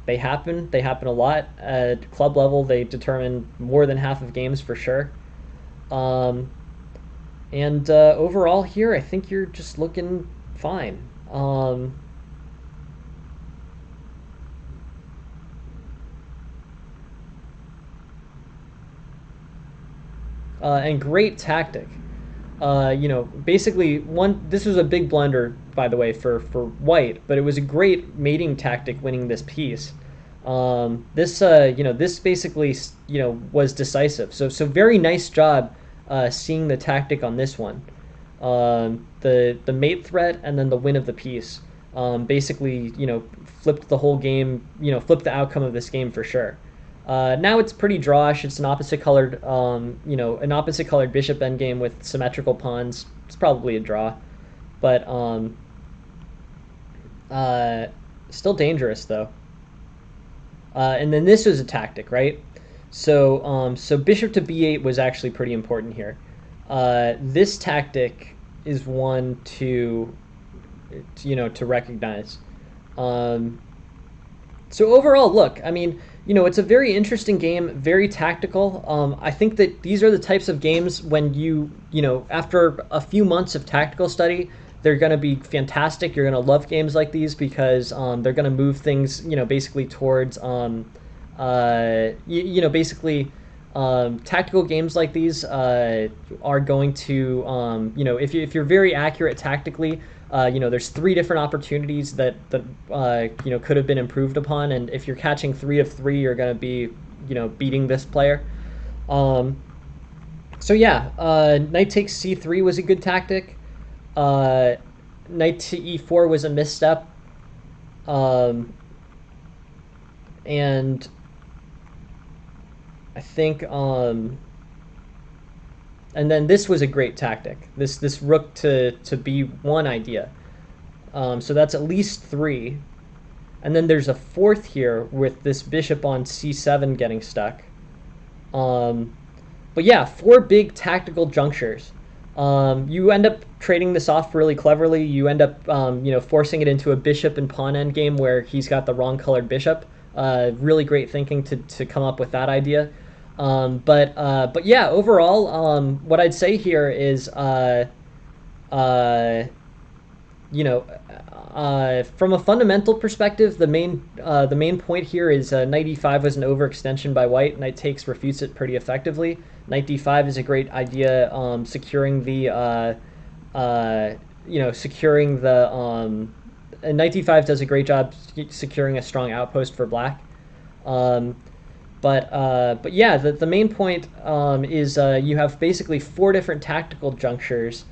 They happen a lot. At club level, they determine more than half of games for sure. And overall here, I think you're just looking fine. And great tactic. Basically this was a big blunder, by the way, for white, but it was a great mating tactic winning this piece. This basically, was decisive. So very nice job seeing the tactic on this one. The mate threat and then the win of the piece. Basically, flipped the whole game, flipped the outcome of this game for sure. Now it's pretty drawish. It's an opposite colored, an opposite colored bishop endgame with symmetrical pawns. It's probably a draw, but still dangerous though. And then this was a tactic, right? So bishop to b8 was actually pretty important here. This tactic is one to recognize. So overall, look, I mean, it's a very interesting game, very tactical. I think that these are the types of games when after a few months of tactical study, they're going to be fantastic. You're going to love games like these because they're going to move things, basically towards, basically tactical games like these are going to, if you're very accurate tactically, there's three different opportunities that could have been improved upon, and if you're catching 3 of 3, you're going to be, beating this player. So yeah, knight takes c3 was a good tactic. Knight to e4 was a misstep. And I think, and then this was a great tactic. This rook to b1 idea. So that's at least 3. And then there's a fourth here with this bishop on c7 getting stuck. But yeah, 4 big tactical junctures. You end up trading this off really cleverly. You end up, forcing it into a bishop and pawn endgame where he's got the wrong colored bishop. Really great thinking to come up with that idea. But yeah, overall, what I'd say here is, from a fundamental perspective, the main point here is knight e5 was an overextension by white. Knight takes refutes it pretty effectively. Knight d5 is a great idea, securing the knight d5 does a great job securing a strong outpost for black. But yeah, the main point is you have basically 4 different tactical junctures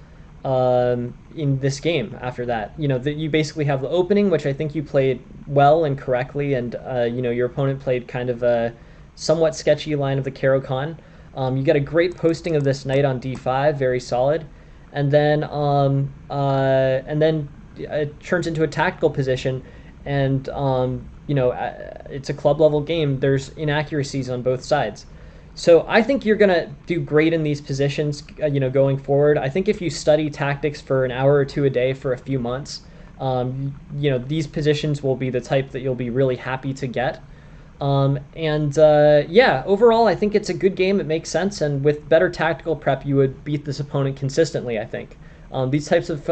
in this game. After that, that you basically have the opening, which I think you played well and correctly, and your opponent played kind of a somewhat sketchy line of the Caro-Kann. You get a great posting of this knight on d5, very solid, and then it turns into a tactical position, and it's a club level game. There's inaccuracies on both sides. So I think you're going to do great in these positions, going forward. I think if you study tactics for an hour or 2 a day for a few months, these positions will be the type that you'll be really happy to get. Yeah, overall, I think it's a good game. It makes sense. And with better tactical prep, you would beat this opponent consistently, I think. These types of,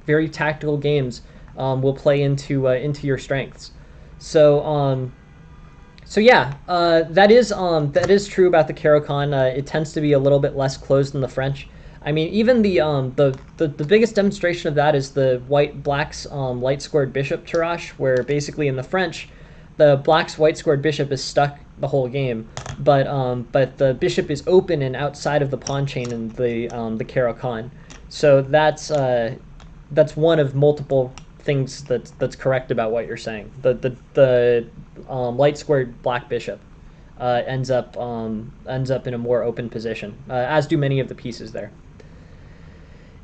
very tactical games will play into your strengths. So yeah, that is true about the Caro-Kann. It tends to be a little bit less closed than the French. I mean, even the biggest demonstration of that is the black's light squared bishop tirage, where basically in the French, the black's white squared bishop is stuck the whole game, but the bishop is open and outside of the pawn chain in the Caro-Kann. So that's one of multiple things that's correct about what you're saying. The light squared black bishop ends up in a more open position, as do many of the pieces there.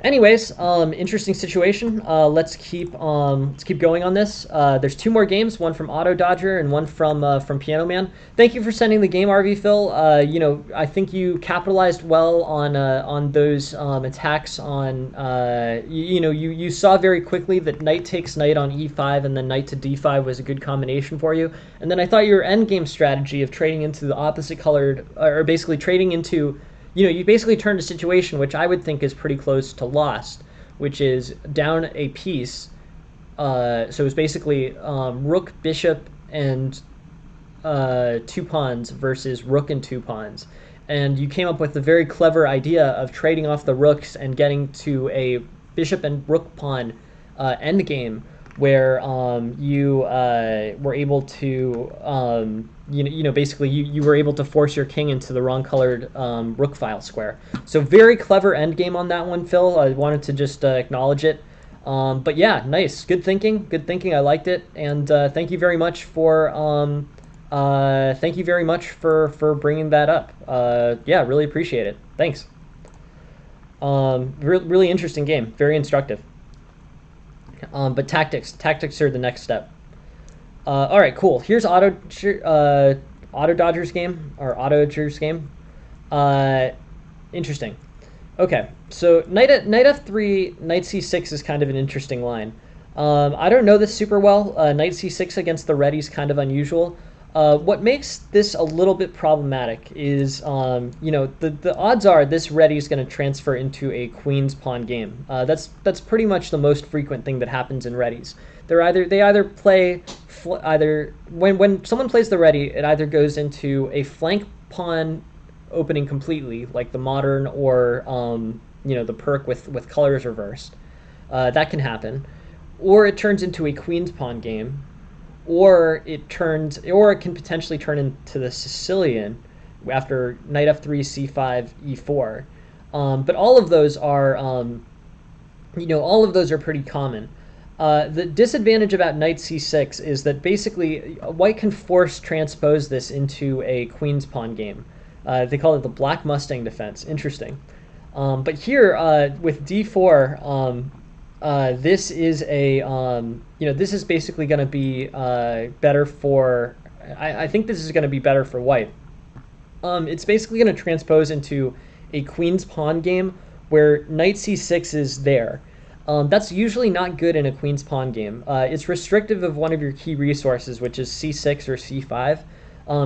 Anyways, interesting situation. Let's keep going on this. There's 2 more games, one from Auto Dodger and one from Piano Man. Thank you for sending the game, RV Phil. I think you capitalized well on those attacks on. You saw very quickly that knight takes knight on e5 and then knight to d5 was a good combination for you. And then I thought your endgame strategy of trading into the opposite colored, or basically trading into. You basically turned a situation which I would think is pretty close to lost, which is down a piece. So it's basically rook, bishop, and 2 pawns versus rook and 2 pawns. And you came up with a very clever idea of trading off the rooks and getting to a bishop and rook pawn endgame, where you were able to basically you were able to force your king into the wrong colored rook file square. So very clever endgame on that one, Phil. I wanted to just acknowledge it. But yeah, nice, good thinking. I liked it, and thank you very much for bringing that up. Yeah, really appreciate it. Thanks. Really interesting game, very instructive. But tactics are the next step. All right, cool. Here's Auto Dodger's game, or Auto Dodger's game. Interesting. Okay, so knight f3, knight c6 is kind of an interesting line. I don't know this super well. Knight c6 against the ready is kind of unusual. What makes this a little bit problematic is, the odds are this ready is going to transfer into a queen's pawn game. That's pretty much the most frequent thing that happens in readies. They either play either when someone plays the ready, it either goes into a flank pawn opening completely, like the modern or the perk with colors reversed. That can happen, or it turns into a queen's pawn game, or it can potentially turn into the Sicilian after knight f3, c5, e4. But all of those are pretty common. The disadvantage about knight c6 is that basically white can force transpose this into a queen's pawn game. They call it the Black Mustang defense. Interesting. But here with d4, this is this is basically going to be better for. I think this is going to be better for white. It's basically going to transpose into a queen's pawn game where knight c6 is there. That's usually not good in a queen's pawn game. It's restrictive of one of your key resources, which is c6 or c5.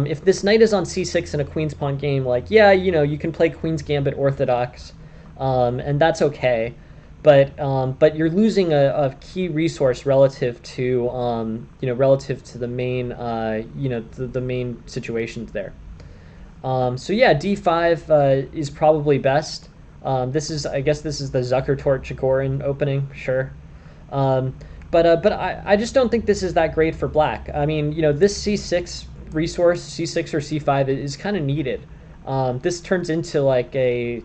If this knight is on c6 in a queen's pawn game, you can play Queen's Gambit Orthodox, and that's okay. But you're losing a key resource relative to the main the main situations there. So yeah, d5 is probably best. I guess this is the Zucker-Tort-Chigorin opening, sure. But I just don't think this is that great for black. I mean, this c6 resource, c6 or c5, is kind of needed. This turns into like a,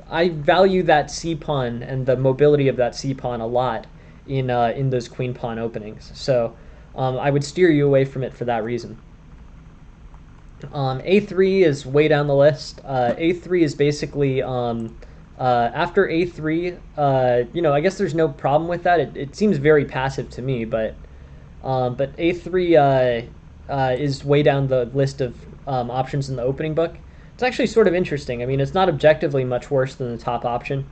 I value that c pawn and the mobility of that c pawn a lot in those queen pawn openings. So I would steer you away from it for that reason. A3 is way down the list. A3 is basically after A3. I guess there's no problem with that. It seems very passive to me, but A3 is way down the list of options in the opening book. It's actually sort of interesting. I mean, it's not objectively much worse than the top option,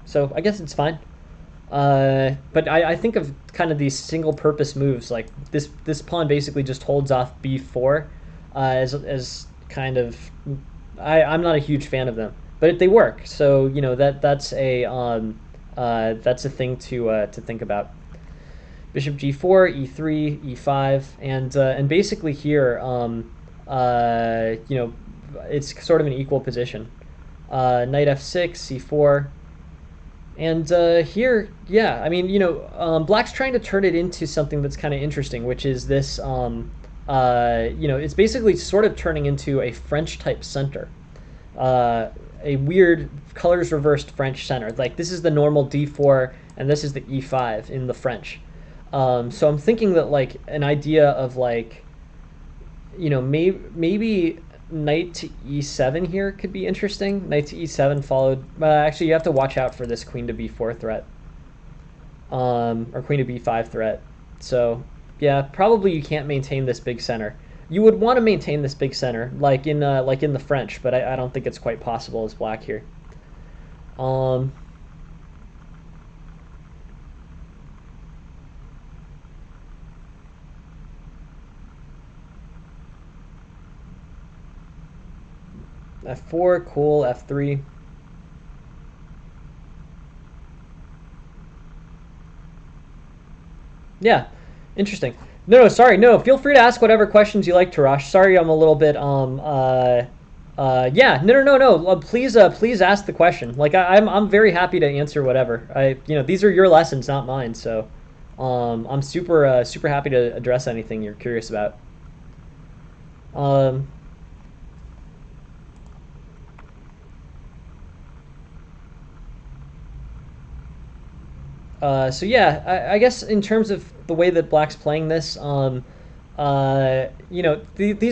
so I guess it's fine. But I think of kind of these single-purpose moves, like this pawn basically just holds off b4 as kind of. I'm not a huge fan of them, but they work. So that's a thing to think about. Bishop g4, e3, e5, and basically here, it's sort of an equal position. Knight f6, c4, and here, yeah, I mean, black's trying to turn it into something that's kind of interesting, which is this, it's basically sort of turning into a French-type center. A weird colors reversed French center. Like, this is the normal d4, and this is the e5 in the French. So I'm thinking that, like, an idea of, like, maybe knight to e7 here could be interesting. Knight to e7 followed. Actually, you have to watch out for this queen to b4 threat, or queen to b5 threat. So yeah, probably you can't maintain this big center. You would want to maintain this big center, like in the French, but I don't think it's quite possible as black here. F4, cool, F3. Yeah, interesting. No, sorry, no. Feel free to ask whatever questions you like, Tarash. Sorry, I'm a little bit yeah, no. Please ask the question. Like, I'm very happy to answer whatever. These are your lessons, not mine. So, I'm super happy to address anything you're curious about. So yeah, I guess in terms of the way that black's playing this, these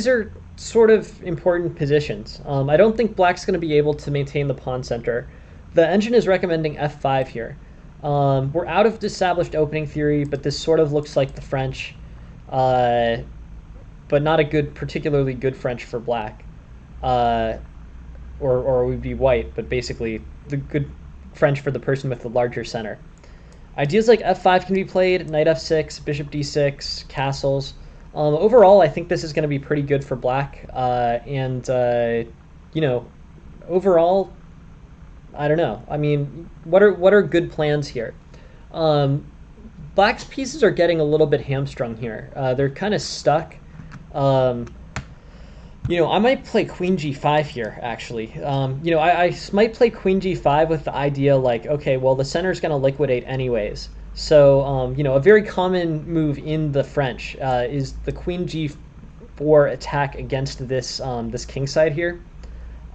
are sort of important positions. I don't think black's going to be able to maintain the pawn center. The engine is recommending f5 here. We're out of established opening theory, but this sort of looks like the French, but not a particularly good French for black, or it would be white, but basically the good French for the person with the larger center. Ideas like f5 can be played, knight f6, bishop d6, castles. Overall, I think this is going to be pretty good for black. You know, overall, I don't know. I mean, what are good plans here? Um, Black's pieces are getting a little bit hamstrung here. They're kind of stuck. Um, I might play queen g5 here, actually. I might play queen g5 with the idea like, okay, well, the center's going to liquidate anyways. So, a very common move in the French is the queen g4 attack against this king side here.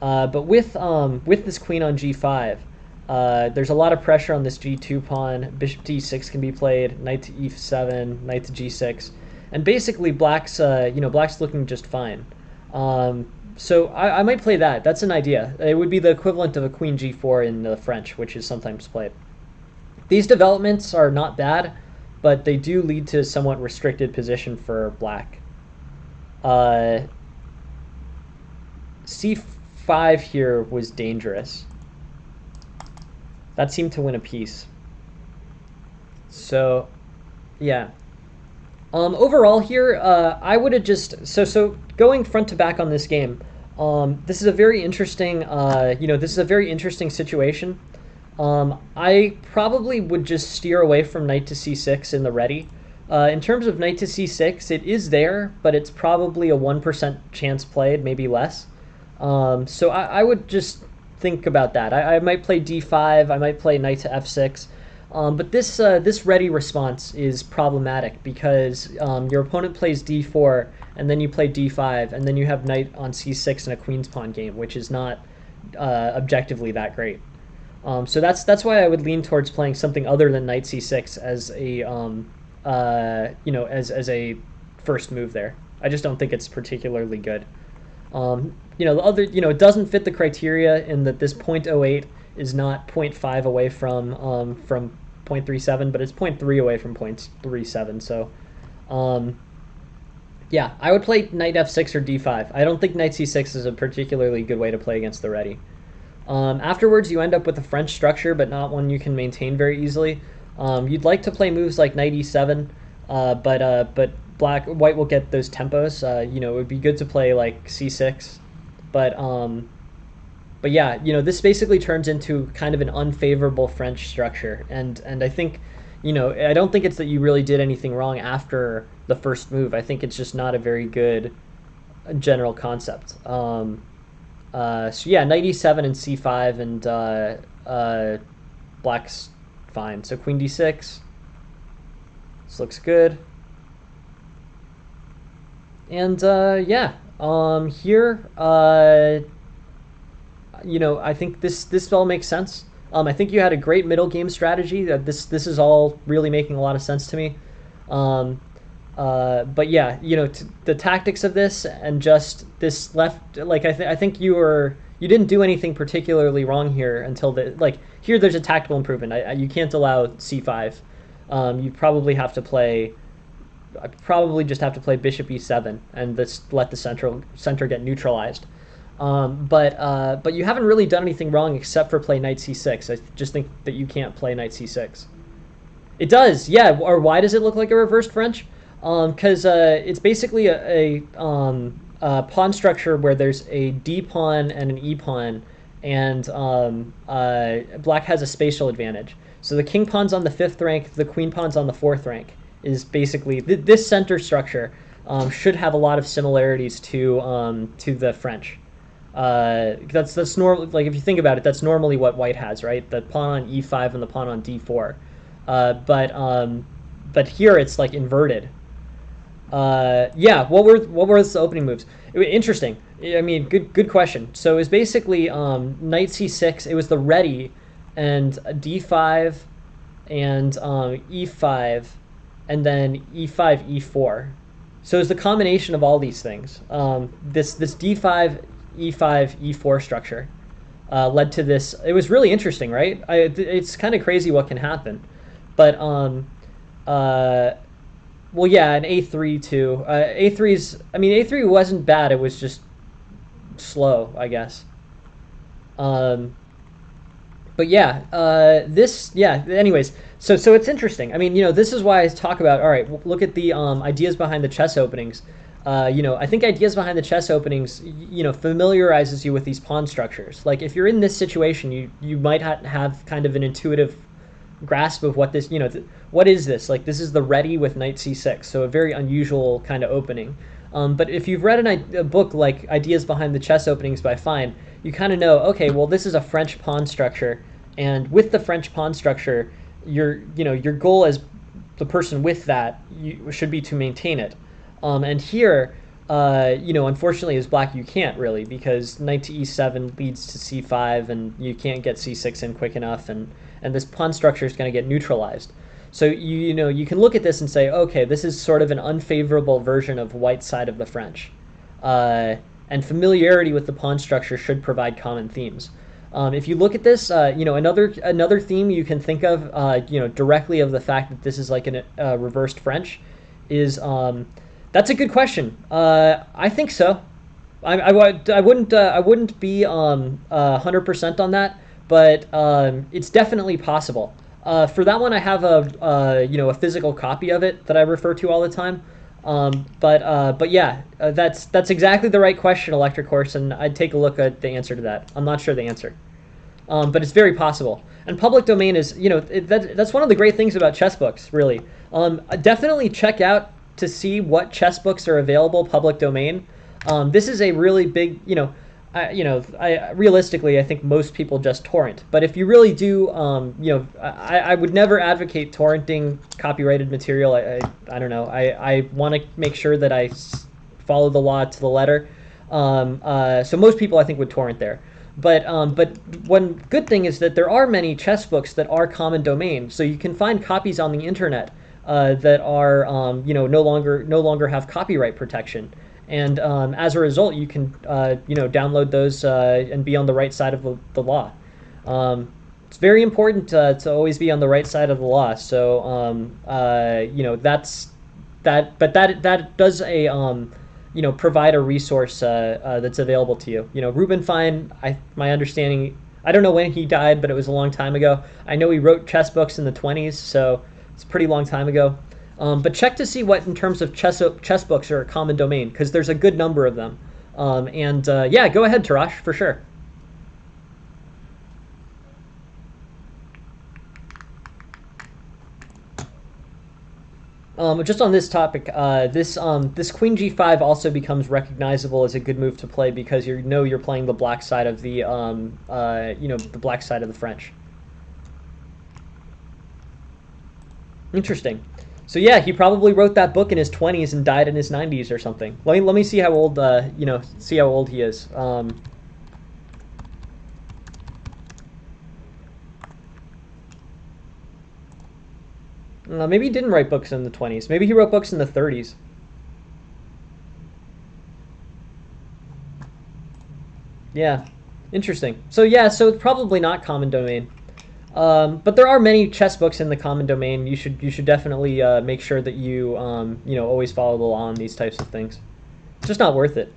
But with this queen on g5, there's a lot of pressure on this g2 pawn. Bishop d6 can be played, knight to e7, knight to g6, and basically black's looking just fine. So I might play that. That's an idea. It would be the equivalent of a queen g4 in the French, which is sometimes played. These developments are not bad, but they do lead to a somewhat restricted position for black. C5 here was dangerous. That seemed to win a piece. So, yeah. Overall here, I would have just so going front to back on this game. This is a very interesting, this is a very interesting situation. I probably would just steer away from knight to c6 in the ready. In terms of knight to c6, it is there, but it's probably a 1% chance played, maybe less. So I would just think about that. I might play d5, I might play knight to f6. But this ready response is problematic because your opponent plays d4, and then you play d5, and then you have knight on c6 in a queen's pawn game, which is not objectively that great. So that's why I would lean towards playing something other than knight c6 as a as a first move there. I just don't think it's particularly good. The other, it doesn't fit the criteria in that this 0.08 is not 0.5 away from 0.37, but it's 0.3 away from 0.37. So, yeah, I would play knight f6 or d5. I don't think knight c6 is a particularly good way to play against the ready. Afterwards, you end up with a French structure, but not one you can maintain very easily. You'd like to play moves like knight e7, but white will get those tempos. It would be good to play like c6, but yeah, this basically turns into kind of an unfavorable French structure, and I think, I don't think it's that you really did anything wrong after the first move. I think it's just not a very good general concept. So yeah, knight e7 and c5, and black's fine. So queen d6. This looks good. And yeah, here, I think this all makes sense. I think you had a great middle game strategy. This is all really making a lot of sense to me. But yeah, the tactics of this and just this left, like I think you didn't do anything particularly wrong here until here there's a tactical improvement. You can't allow c5. You probably have to play. I probably just have to play bishop e7 and let the center get neutralized. But you haven't really done anything wrong except for play knight c6. I just think that you can't play knight c6. It does, yeah. Or why does it look like a reversed French? Because it's basically a pawn structure where there's a d pawn and an e pawn, and black has a spatial advantage. So the king pawn's on the 5th rank, the queen pawn's on the 4th rank. Is basically this center structure should have a lot of similarities to the French. That's normal. Like if you think about it, that's normally what white has, right? The pawn on e5 and the pawn on d4. But here it's like inverted. Yeah. What were the opening moves? Interesting. I mean, good question. So it was basically knight c6. It was the ready, and d5, and e5. And then e5, e4. So it's the combination of all these things. This d5, e5, e4 structure led to this. It was really interesting, right? It's kind of crazy what can happen. But, well, yeah, and a3 too. A3 wasn't bad. It was just slow, I guess. But yeah, this yeah. Anyways, so it's interesting. I mean, this is why I talk about. All right, look at the ideas behind the chess openings. I think ideas behind the chess openings, familiarizes you with these pawn structures. Like if you're in this situation, you might have kind of an intuitive grasp of what this, what is this? Like this is the ready with knight c6, so a very unusual kind of opening. But if you've read a book like Ideas Behind the Chess Openings by Fine, you kind of know, okay, well, this is a French pawn structure, and with the French pawn structure, your goal as the person with that should be to maintain it. And here, unfortunately, as black, you can't really because knight to e7 leads to c5, and you can't get c6 in quick enough, and this pawn structure is going to get neutralized. So you can look at this and say, okay, this is sort of an unfavorable version of white's side of the French, and familiarity with the pawn structure should provide common themes. If you look at this, another theme you can think of, directly of the fact that this is like a reversed French, is that's a good question. I think so. I wouldn't be 100% on that, but it's definitely possible. For that one, I have a physical copy of it that I refer to all the time. But yeah, that's exactly the right question, Electric Horse, and I'd take a look at the answer to that. I'm not sure the answer, but it's very possible. And public domain is, that's one of the great things about chess books, really. Definitely check out to see what chess books are available public domain. This is a really big, realistically, I think most people just torrent. But if you really do, I would never advocate torrenting copyrighted material. I don't know. I want to make sure that I follow the law to the letter. So most people, I think, would torrent there. But one good thing is that there are many chess books that are common domain. So you can find copies on the internet that are, no longer have copyright protection. And as a result, you can download those and be on the right side of the law. It's very important to always be on the right side of the law. So that's that. But that does provide a resource that's available to you. Reuben Fine, my understanding, I don't know when he died, but it was a long time ago. I know he wrote chess books in the 1920s, so it's a pretty long time ago. But check to see what, in terms of chess books, are a common domain, because there's a good number of them. Yeah, go ahead, Tarash, for sure. Just on this topic, this Queen G5 also becomes recognizable as a good move to play because you're playing the black side of the the black side of the French. Interesting. So yeah, he probably wrote that book in his 20s and died in his 90s or something. Let me see how old see how old he is. Maybe he didn't write books in the 20s. Maybe he wrote books in the 30s. Yeah, interesting. So yeah, so it's probably not common domain. But there are many chess books in the common domain. You should definitely make sure that you always follow the law on these types of things. It's just not worth it.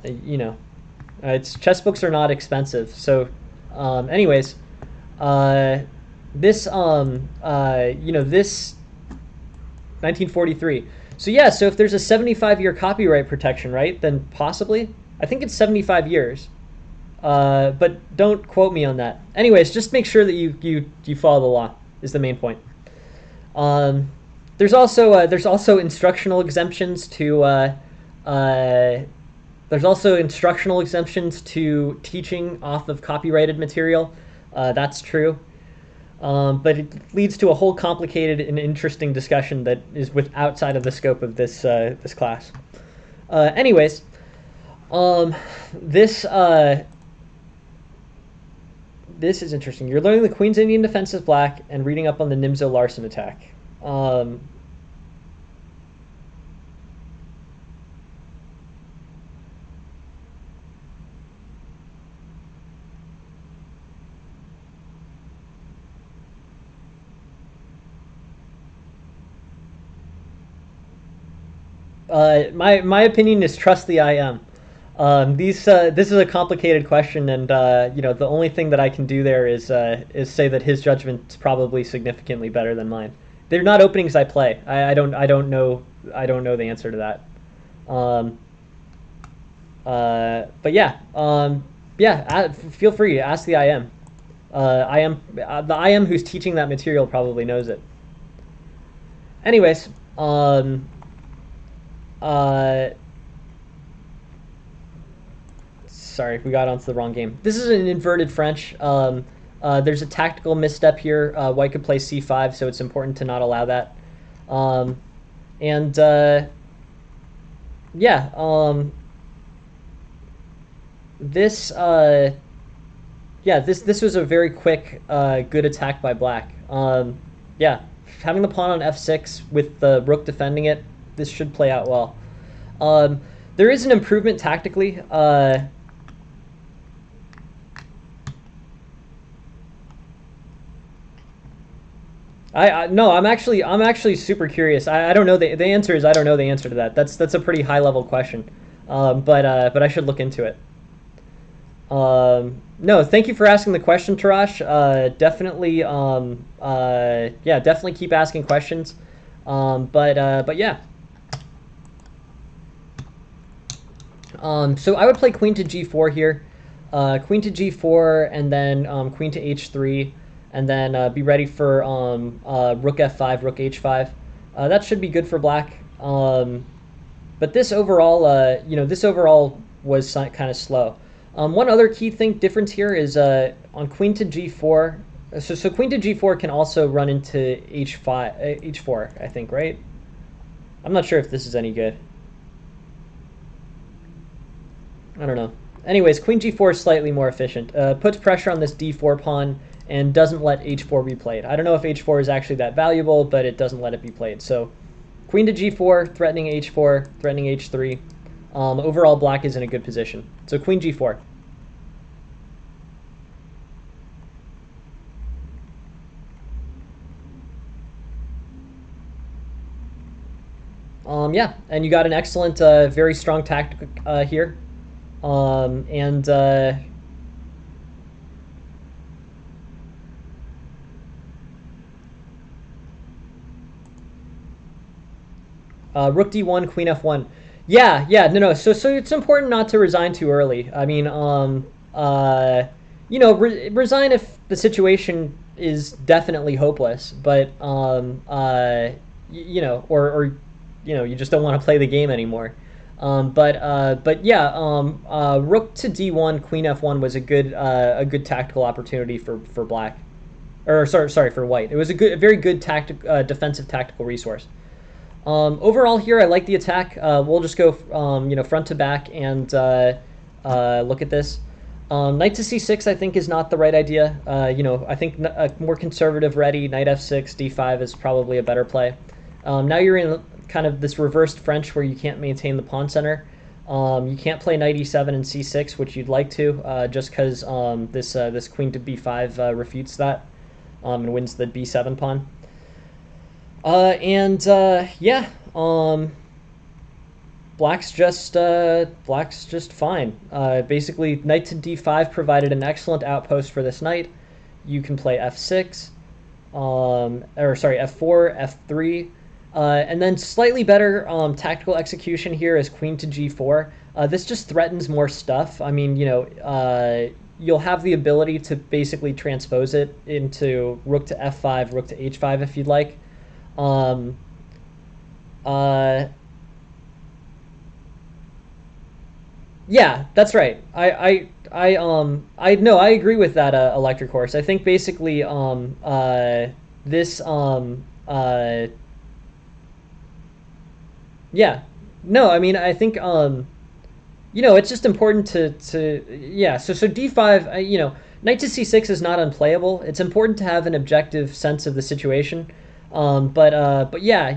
It's chess books are not expensive. So, anyways, this this 1943. So yeah, so if there's a 75-year copyright protection, right? Then possibly, I think it's 75 years. But don't quote me on that. Anyways, just make sure that you follow the law is the main point. There's also instructional exemptions to teaching off of copyrighted material. That's true. But it leads to a whole complicated and interesting discussion that is outside of the scope of this class. Anyways, this is interesting. You're learning the Queen's Indian defense is black and reading up on the Nimzo Larsen attack. My opinion is trust the IM. This is a complicated question, and the only thing that I can do there is say that his judgment's probably significantly better than mine. They're not openings I play. I don't know the answer to that. Um, but yeah, yeah. Feel free to ask the IM. The IM who's teaching that material probably knows it. Anyways, uh, sorry, we got onto the wrong game. This is an inverted French. There's a tactical misstep here. White could play c5, so it's important to not allow that. Um, and yeah, this yeah, this was a very quick, good attack by Black. Yeah, having the pawn on f6 with the rook defending it, this should play out well. Um, there is an improvement tactically. No, I'm actually super curious. I don't know the answer is I don't know the answer to that. That's a pretty high level question, but I should look into it. No, thank you for asking the question, Tarash. Definitely, yeah, definitely keep asking questions. But yeah. So I would play queen to g4 here, queen to g4, and then queen to h3, and then be ready for rook f5, rook h5. That should be good for Black. But this overall, this overall was kind of slow. One other key difference here is on queen to g4. So queen to g4 can also run into h5, h4, I think, right? I'm not sure if this is any good. I don't know. Anyways, queen g4 is slightly more efficient. Puts pressure on this d4 pawn and doesn't let h4 be played. I don't know if h4 is actually that valuable, but it doesn't let it be played. So queen to g4, threatening h4, threatening h3. Overall, Black is in a good position. So queen g4. Yeah, and you got an excellent, very strong tactic here. And rook d1, queen f1. Yeah, no. So it's important not to resign too early. I mean, resign if the situation is definitely hopeless, but or you just don't want to play the game anymore. But yeah, rook to d1, queen f1 was a good tactical opportunity for Black, or sorry for White. It was a very good defensive tactical resource. Overall here, I like the attack. We'll just go front to back and look at this. Knight to c6 I think is not the right idea. I think a more conservative ready, knight f6, d5 is probably a better play. Now you're in kind of this reversed French where you can't maintain the pawn center. You can't play knight e7 and c6, which you'd like to, just because this queen to b5 refutes that and wins the b7 pawn. Yeah, Black's just fine. Basically, knight to d5 provided an excellent outpost for this knight. You can play f6, f4, f3. And then slightly better tactical execution here is queen to g4. This just threatens more stuff. I mean, you'll have the ability to basically transpose it into rook to f5, rook to h5 if you'd like. Yeah, that's right. I agree with that electric horse. I think basically this yeah, no, I mean, I think it's just important to yeah. So d5, knight to c6 is not unplayable. It's important to have an objective sense of the situation. But yeah,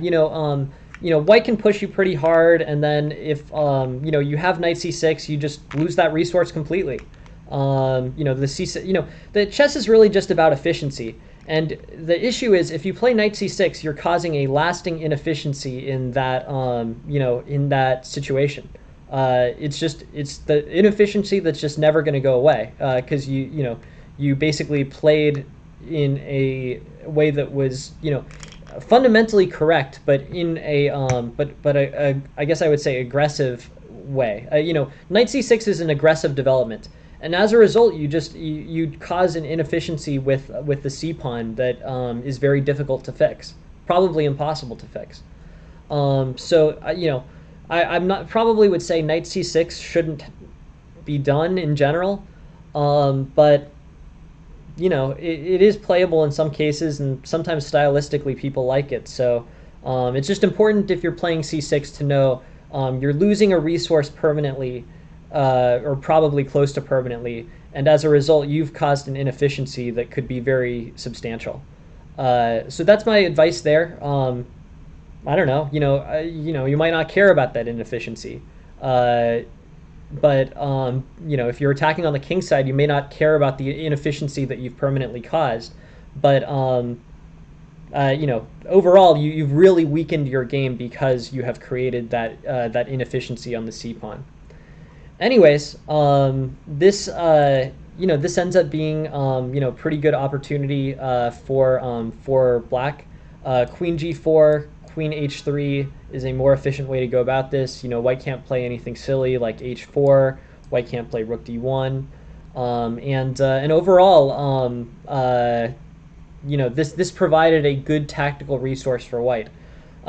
White can push you pretty hard, and then if you have knight c6, you just lose that resource completely. The chess is really just about efficiency. And the issue is, if you play knight c6, you're causing a lasting inefficiency in that, in that situation. It's the inefficiency that's just never going to go away, because you basically played in a way that was fundamentally correct, but in a I guess I would say aggressive way. Knight c6 is an aggressive development, and as a result, you cause an inefficiency with the c pawn that is very difficult to fix, probably impossible to fix. I'm not probably would say knight c6 shouldn't be done in general, but it is playable in some cases, and sometimes stylistically people like it. So it's just important if you're playing c6 to know you're losing a resource permanently, or probably close to permanently, and as a result, you've caused an inefficiency that could be very substantial. So that's my advice there. I don't know. You might not care about that inefficiency. But if you're attacking on the king side, you may not care about the inefficiency that you've permanently caused. But overall, you've really weakened your game because you have created that inefficiency on the c pawn. Anyways, this this ends up being pretty good opportunity for black. Queen g4. Queen h3 is a more efficient way to go about this. White can't play anything silly like h4. White can't play rook d1. And overall, this provided a good tactical resource for white.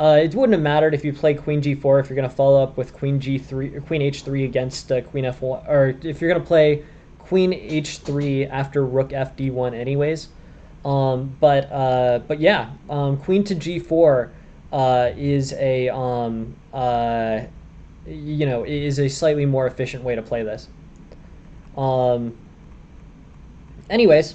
It wouldn't have mattered if you play queen g4 if you're going to follow up with queen g3 or queen h3 against queen f1, or if you're going to play queen h3 after rook fd1 anyways. But yeah, queen to g4 is a slightly more efficient way to play this. Anyways,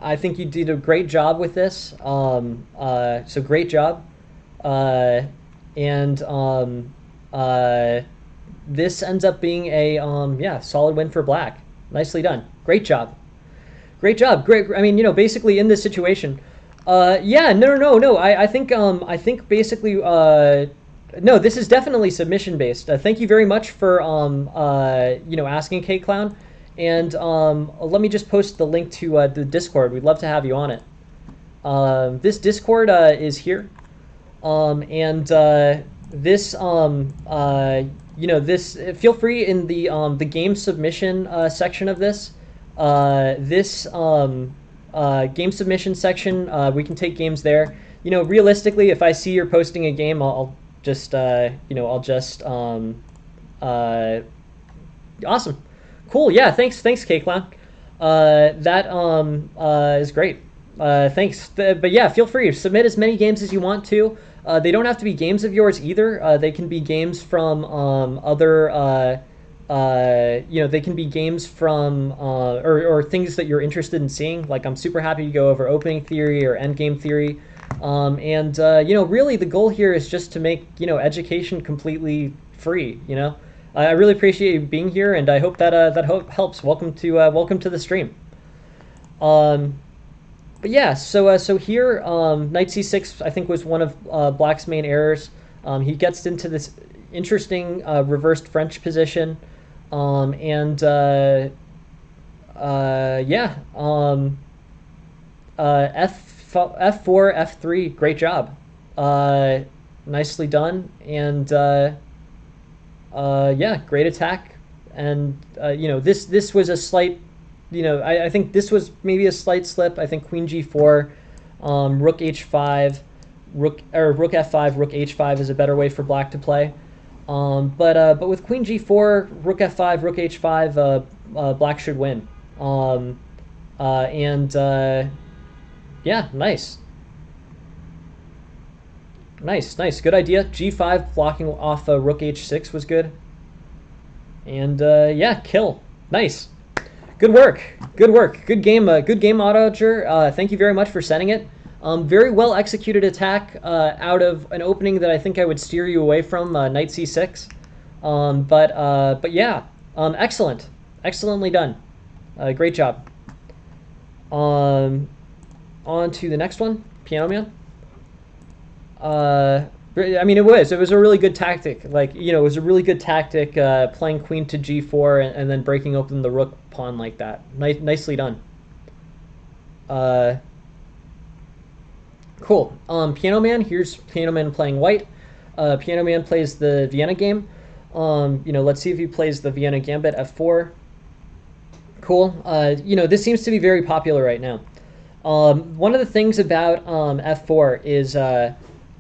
I think you did a great job with this. So great job. This ends up being a solid win for black. Nicely done. Great job. Great job. Great. I mean, basically in this situation, no. I think basically, no, this is definitely submission based. Thank you very much for asking, Kate Clown, and let me just post the link to the Discord. We'd love to have you on it. This Discord is here, and this this feel free in the game submission section of this. Game submission section, we can take games there. Realistically, if I see you're posting a game, I'll just awesome, cool, yeah, thanks, K-Clown. That is great. Thanks, but yeah, feel free to submit as many games as you want to. They don't have to be games of yours either. They can be games from other. They can be games from or things that you're interested in seeing. Like, I'm super happy to go over opening theory or endgame theory, and really the goal here is just to make education completely free. I really appreciate you being here, and I hope that helps. Welcome to the stream. But yeah, so here knight c6 I think was one of black's main errors. He gets into this interesting reversed French position. F4, F3, great job. Nicely done, and yeah, great attack. And this was a slight, I think this was maybe a slight slip. I think queen g4, rook h5, rook f5, rook h5 is a better way for black to play. But with queen g4, rook f5, rook h5, black should win. Yeah, nice, good idea. g5 blocking off rook h6 was good. And yeah, kill, nice, good work, good game, Autoger. Thank you very much for sending it. Very well executed attack out of an opening that I think I would steer you away from, knight c6. But yeah, excellently done. Great job. On to the next one, Piano Man. I mean, it was a really good tactic. Like, it was a really good tactic, playing queen to g4 and then breaking open the rook pawn like that. Nicely done. Uh, cool. Piano Man. Here's Piano Man playing white. Piano Man plays the Vienna game. Let's see if he plays the Vienna Gambit f4. Cool. This seems to be very popular right now. One of the things about f4 is,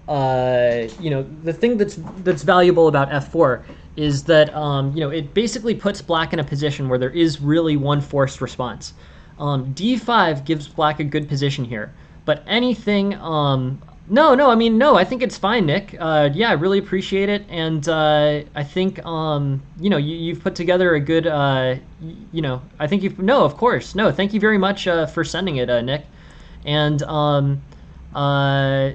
the thing that's valuable about f4 is that it basically puts black in a position where there is really one forced response. d5 gives black a good position here, but anything no, I think it's fine, Nick. Yeah, I really appreciate it, and I think you've put together a good I think you've no, of course, no, thank you very much for sending it, Nick. And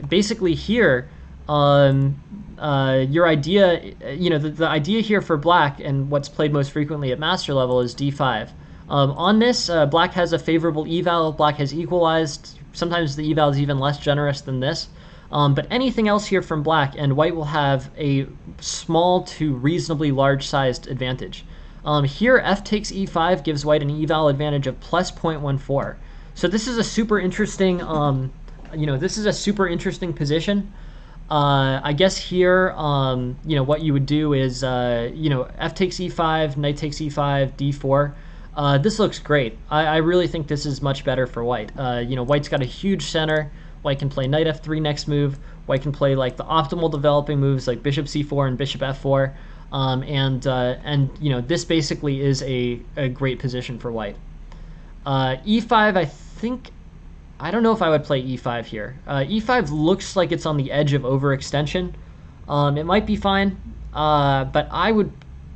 basically here, your idea, the idea here for black and what's played most frequently at master level is d5. On this, black has a favorable eval, black has equalized. Sometimes the eval is even less generous than this. But anything else here from black, and white will have a small to reasonably large-sized advantage. Here, f takes e5 gives white an eval advantage of plus 0.14. So this is a super interesting, this is a super interesting position. I guess here, what you would do is, f takes e5, knight takes e5, d4. This looks great. I really think this is much better for white. White's got a huge center. White can play knight f3 next move. White can play like the optimal developing moves like bishop c4 and bishop f4. This basically is a great position for white. E5, I don't know if I would play e5 here. E5 looks like it's on the edge of overextension. It might be fine, but I would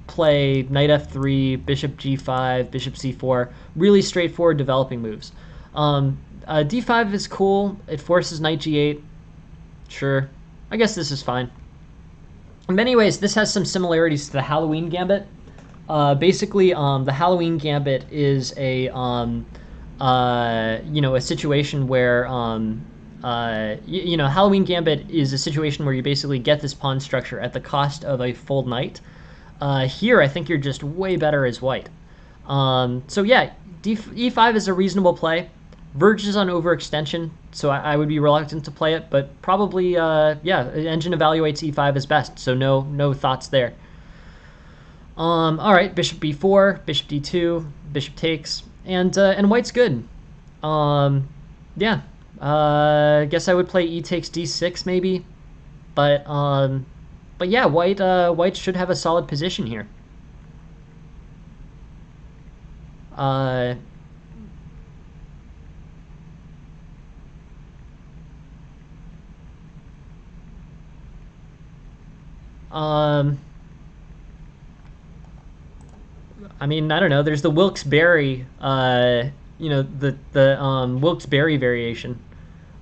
play knight f3, bishop g5, bishop c4, really straightforward developing moves. D5 is cool. It forces knight g8. Sure. I guess this is fine. In many ways, this has some similarities to the Halloween Gambit. Basically, the Halloween Gambit is a situation where Halloween Gambit is a situation where you basically get this pawn structure at the cost of a full knight. Here, I think you're just way better as white. So yeah, e5 is a reasonable play. Verges on overextension, so I would be reluctant to play it, but probably, engine evaluates e5 as best, so no thoughts there. All right, bishop b4, bishop d2, bishop takes, and white's good. Guess I would play e takes d6 maybe, but yeah, white should have a solid position here. I mean, I don't know. There's the Wilkes-Barre, the Wilkes-Barre variation.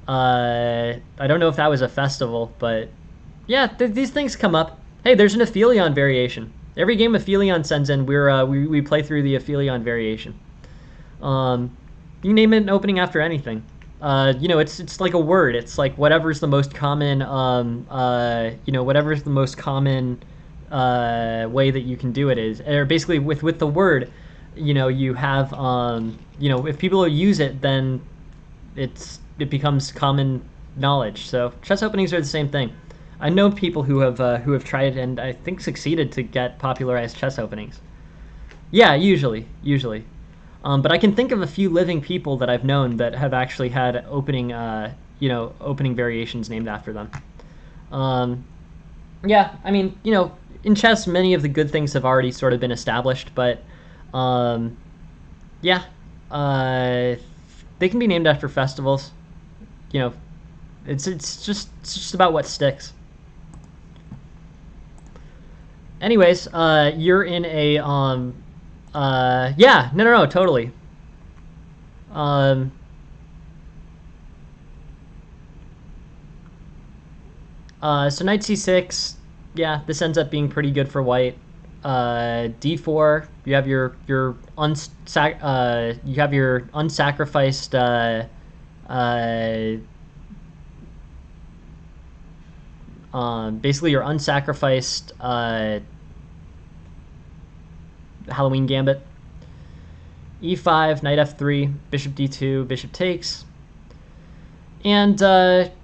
I don't know if that was a festival, but yeah, these things come up. Hey, there's an Aphelion variation. Every game Aphelion sends in, we play through the Aphelion variation. You name it an opening after anything. It's like a word. It's like whatever's the most common, whatever's the most common way that you can do it is, or basically with the word, you have, if people use it, then it becomes common knowledge. So chess openings are the same thing. I know people who have tried and I think succeeded to get popularized chess openings. Yeah, usually. But I can think of a few living people that I've known that have actually had opening variations named after them. Yeah, I mean, in chess, many of the good things have already sort of been established, but they can be named after festivals. It's just about what sticks. Anyways, you're in a yeah, no, totally. So knight c6, yeah, this ends up being pretty good for white. d4, you have your unsacrificed Basically, your unsacrificed Halloween Gambit. E5, knight f3, bishop d2, bishop takes. And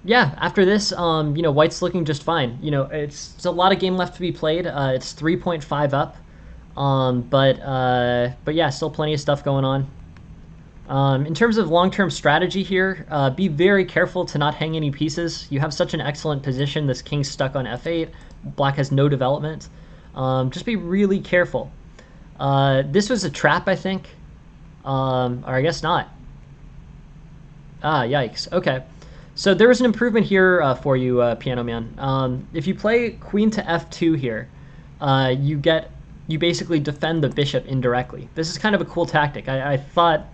yeah, after this, white's looking just fine. It's a lot of game left to be played. It's 3.5 up, but yeah, still plenty of stuff going on. In terms of long-term strategy here, be very careful to not hang any pieces. You have such an excellent position. This king's stuck on f8. Black has no development. Just be really careful. This was a trap, I think. Or I guess not. Ah, yikes. Okay. So there was an improvement here for you, Piano Man. If you play queen to f2 here, you basically defend the bishop indirectly. This is kind of a cool tactic. I thought...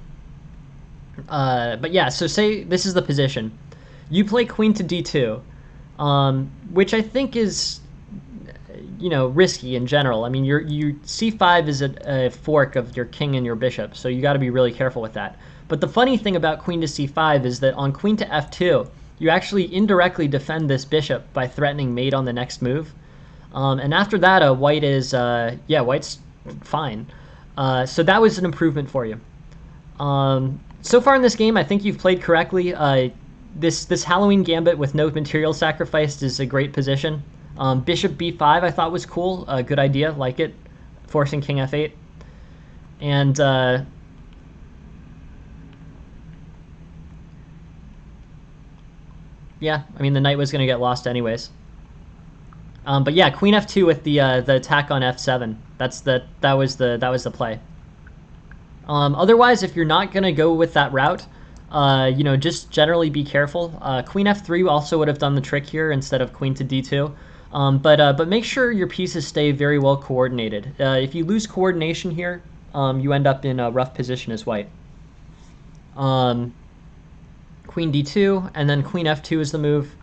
but yeah, so say this is the position. You play queen to d2, which I think is, risky in general. I mean, your c5 is a fork of your king and your bishop, so you got to be really careful with that. But the funny thing about queen to c5 is that on queen to f2, you actually indirectly defend this bishop by threatening mate on the next move. And after that, white is, white's fine. So that was an improvement for you. So far in this game, I think you've played correctly. This Halloween Gambit with no material sacrificed is a great position. Bishop b5 I thought was cool. Good idea, like it. Forcing king f8. And... yeah, I mean, the knight was going to get lost anyways. But yeah, queen f2 with the attack on f7. That was the play. Otherwise, if you're not going to go with that route, just generally be careful. Queen f3 also would have done the trick here instead of queen to d2. But make sure your pieces stay very well coordinated. If you lose coordination here, you end up in a rough position as white. Queen d2, and then queen f2 is the move.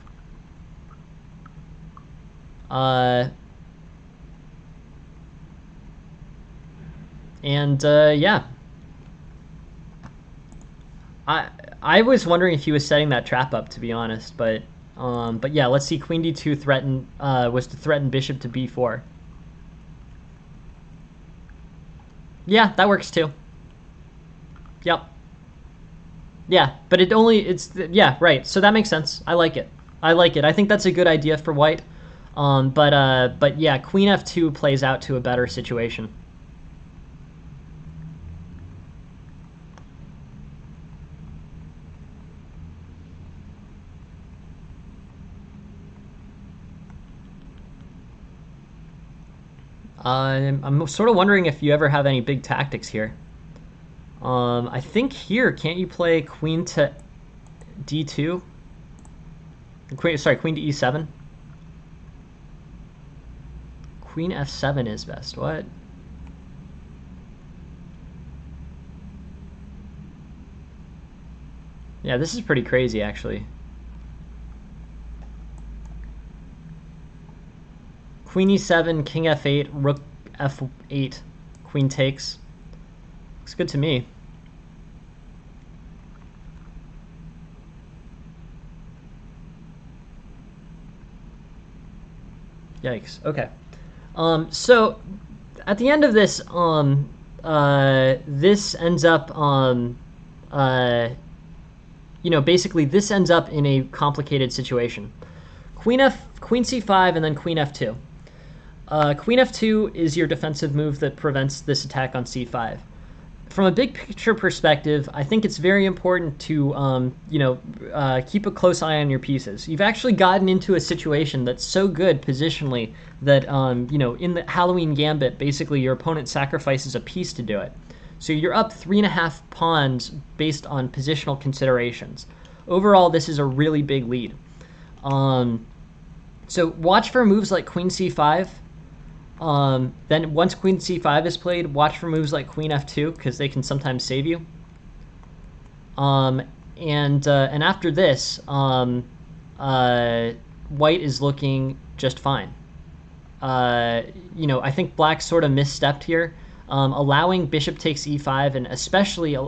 Yeah. I was wondering if he was setting that trap up, to be honest, but yeah, let's see. Queen d2 was to threaten bishop to b4. Yeah, that works too. Yep. Yeah, but yeah, right. So that makes sense. I like it. I think that's a good idea for white. But yeah, queen f2 plays out to a better situation. I'm sort of wondering if you ever have any big tactics here. I think here, can't you play queen to d2? Queen to e7? Queen f7 is best. What? Yeah, this is pretty crazy, actually. Queen e7, king f8, rook f8, queen takes. Looks good to me. Yikes. Okay. So at the end of this, this ends up basically this ends up in a complicated situation. Queen c5 and then queen f2. Queen f2 is your defensive move that prevents this attack on c5. From a big picture perspective, I think it's very important to keep a close eye on your pieces. You've actually gotten into a situation that's so good positionally that in the Halloween Gambit, basically your opponent sacrifices a piece to do it. So you're up 3.5 pawns based on positional considerations. Overall, this is a really big lead. So watch for moves like queen c5. Then once queen c5 is played, watch for moves like queen f2 because they can sometimes save you. And after this, white is looking just fine. I think black sort of misstepped here, allowing bishop takes e5, and especially,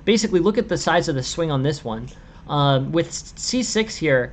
basically look at the size of the swing on this one. With c6 here,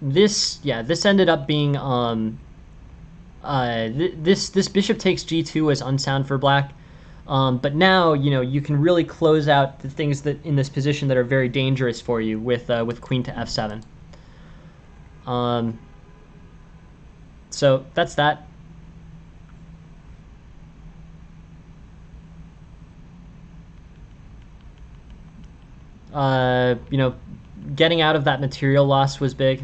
this ended up being this bishop takes g2 was unsound for black. But now, you can really close out the things that in this position that are very dangerous for you with queen to f7. So that's that. Getting out of that material loss was big.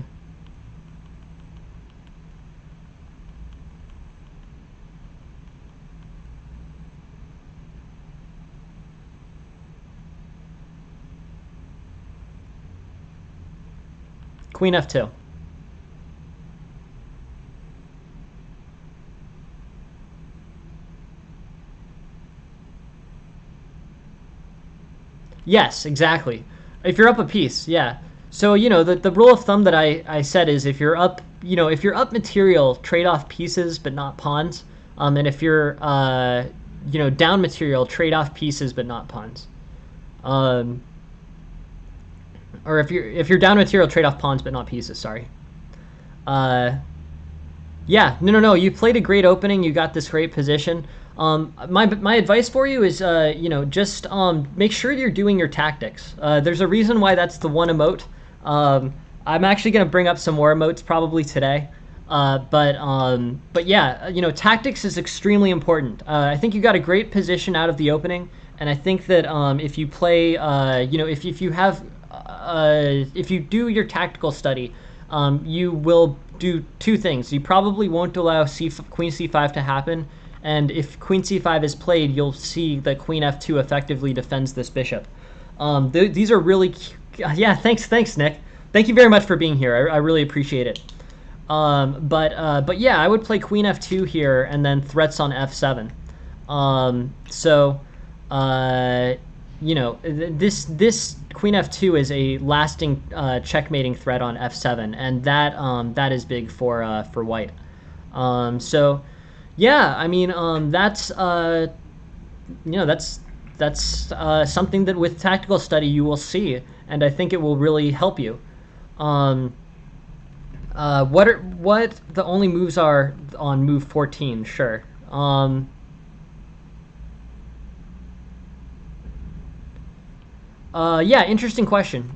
Queen f2. Yes, exactly. If you're up a piece, yeah. So, the rule of thumb that I said is if you're up, if you're up material, trade off pieces but not pawns. And if you're, down material, trade off pieces but not pawns. Or if you're down material, trade off pawns but not pieces. Sorry. Yeah, no. You played a great opening. You got this great position. My advice for you is, just make sure you're doing your tactics. There's a reason why that's the one emote. I'm actually going to bring up some more emotes probably today. But yeah, tactics is extremely important. I think you got a great position out of the opening, and I think that if you play, if you do your tactical study, you will do two things. You probably won't allow queen c5 to happen, and if queen c5 is played, you'll see that queen f2 effectively defends this bishop. These are really, yeah. Thanks, Nick. Thank you very much for being here. I really appreciate it. But yeah, I would play queen f2 here and then threats on f7. This queen f2 is a lasting checkmating threat on f7, and that is big for white. So yeah, I mean, that's something that with tactical study you will see, and I think it will really help you. What the only moves are on move 14? Sure. Yeah, interesting question.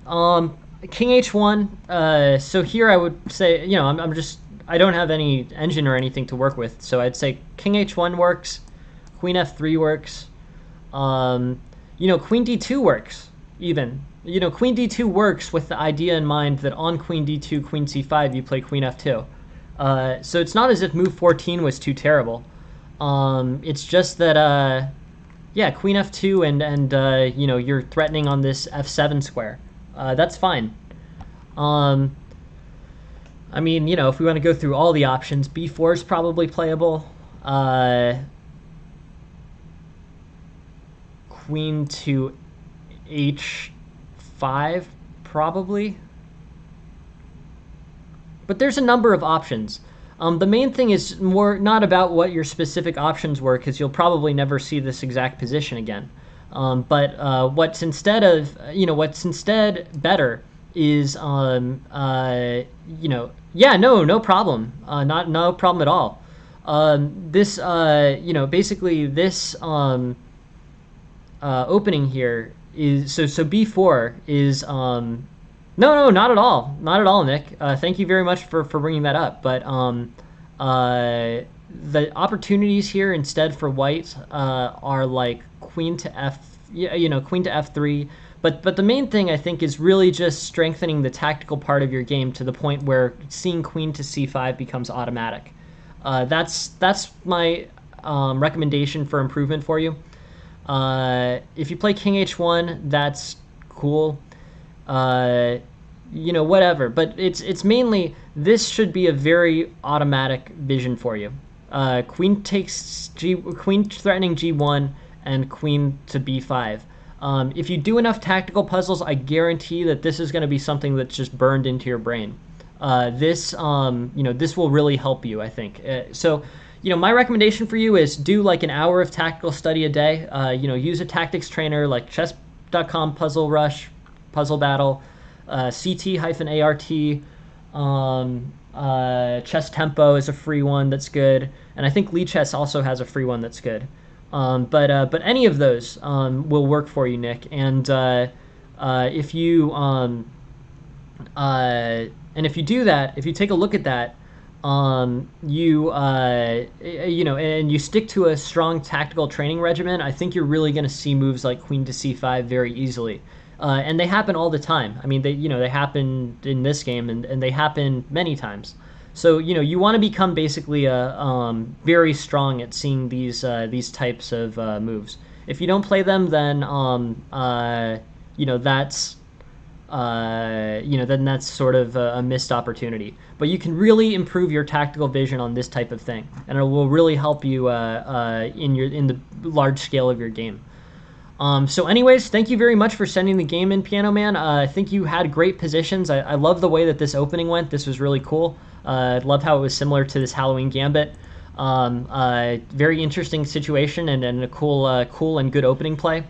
King h1. So here I would say, I don't have any engine or anything to work with, so I'd say king h1 works, queen f3 works, queen d2 works even. Queen d2 works with the idea in mind that on queen d2, queen c5, you play queen f2. So it's not as if move 14 was too terrible. It's just that, yeah, queen f2 and you're threatening on this f7 square. That's fine. I mean, if we want to go through all the options, b4 is probably playable. Queen to h5, probably. But there's a number of options. The main thing is more not about what your specific options were, because you'll probably never see this exact position again. But what's instead better is yeah, no problem, no problem at all. This basically this opening here is so b4 is no, not at all, Nick. Thank you very much for bringing that up. But the opportunities here instead for white are like queen to queen to f3. But the main thing I think is really just strengthening the tactical part of your game to the point where seeing queen to c5 becomes automatic. That's my recommendation for improvement for you. If you play king h1, that's cool. Whatever. But it's mainly, this should be a very automatic vision for you. Queen takes queen threatening g1 and queen to b5. If you do enough tactical puzzles, I guarantee that this is going to be something that's just burned into your brain. This will really help you, I think. So my recommendation for you is do like an hour of tactical study a day. Use a tactics trainer like chess.com, Puzzle Rush, Puzzle Battle, CT-ART, Chess Tempo is a free one that's good, and I think Lichess also has a free one that's good. But any of those will work for you, Nick. And if you and if you do that, if you take a look at that, and you stick to a strong tactical training regimen, I think you're really going to see moves like Queen to C5 very easily. And they happen all the time. I mean, they happen in this game, and they happen many times. So you want to become basically very strong at seeing these types of moves. If you don't play them, then that's then that's sort of a missed opportunity. But you can really improve your tactical vision on this type of thing, and it will really help you in the large scale of your game. So anyways, thank you very much for sending the game in, Piano Man. I think you had great positions. I love the way that this opening went. This was really cool. I loved how it was similar to this Halloween Gambit. Very interesting situation and a cool and good opening play.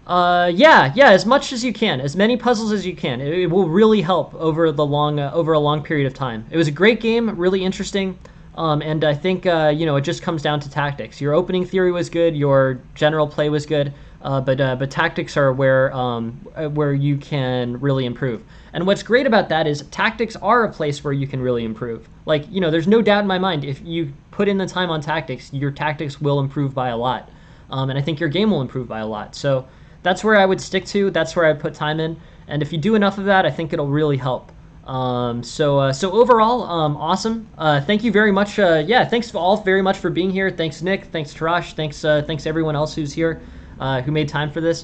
Yeah, as much as you can, as many puzzles as you can. It will really help over a long period of time. It was a great game, really interesting. And I think it just comes down to tactics. Your opening theory was good, your general play was good, but tactics are where you can really improve. And what's great about that is tactics are a place where you can really improve. Like, there's no doubt in my mind, if you put in the time on tactics, your tactics will improve by a lot. And I think your game will improve by a lot. So that's where I would stick to. That's where I put time in. And if you do enough of that, I think it'll really help. So overall, awesome. Thank you very much. Thanks all very much for being here. Thanks, Nick. Thanks, Tarash. Thanks everyone else who's here, who made time for this.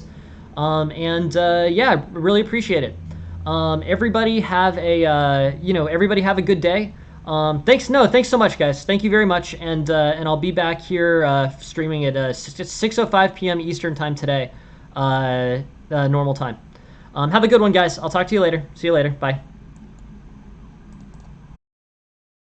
Really appreciate it. Everybody have a good day. Thanks so much, guys. Thank you very much. And I'll be back here, streaming at 6:05 p.m. Eastern time today, normal time. Have a good one, guys. I'll talk to you later. See you later. Bye.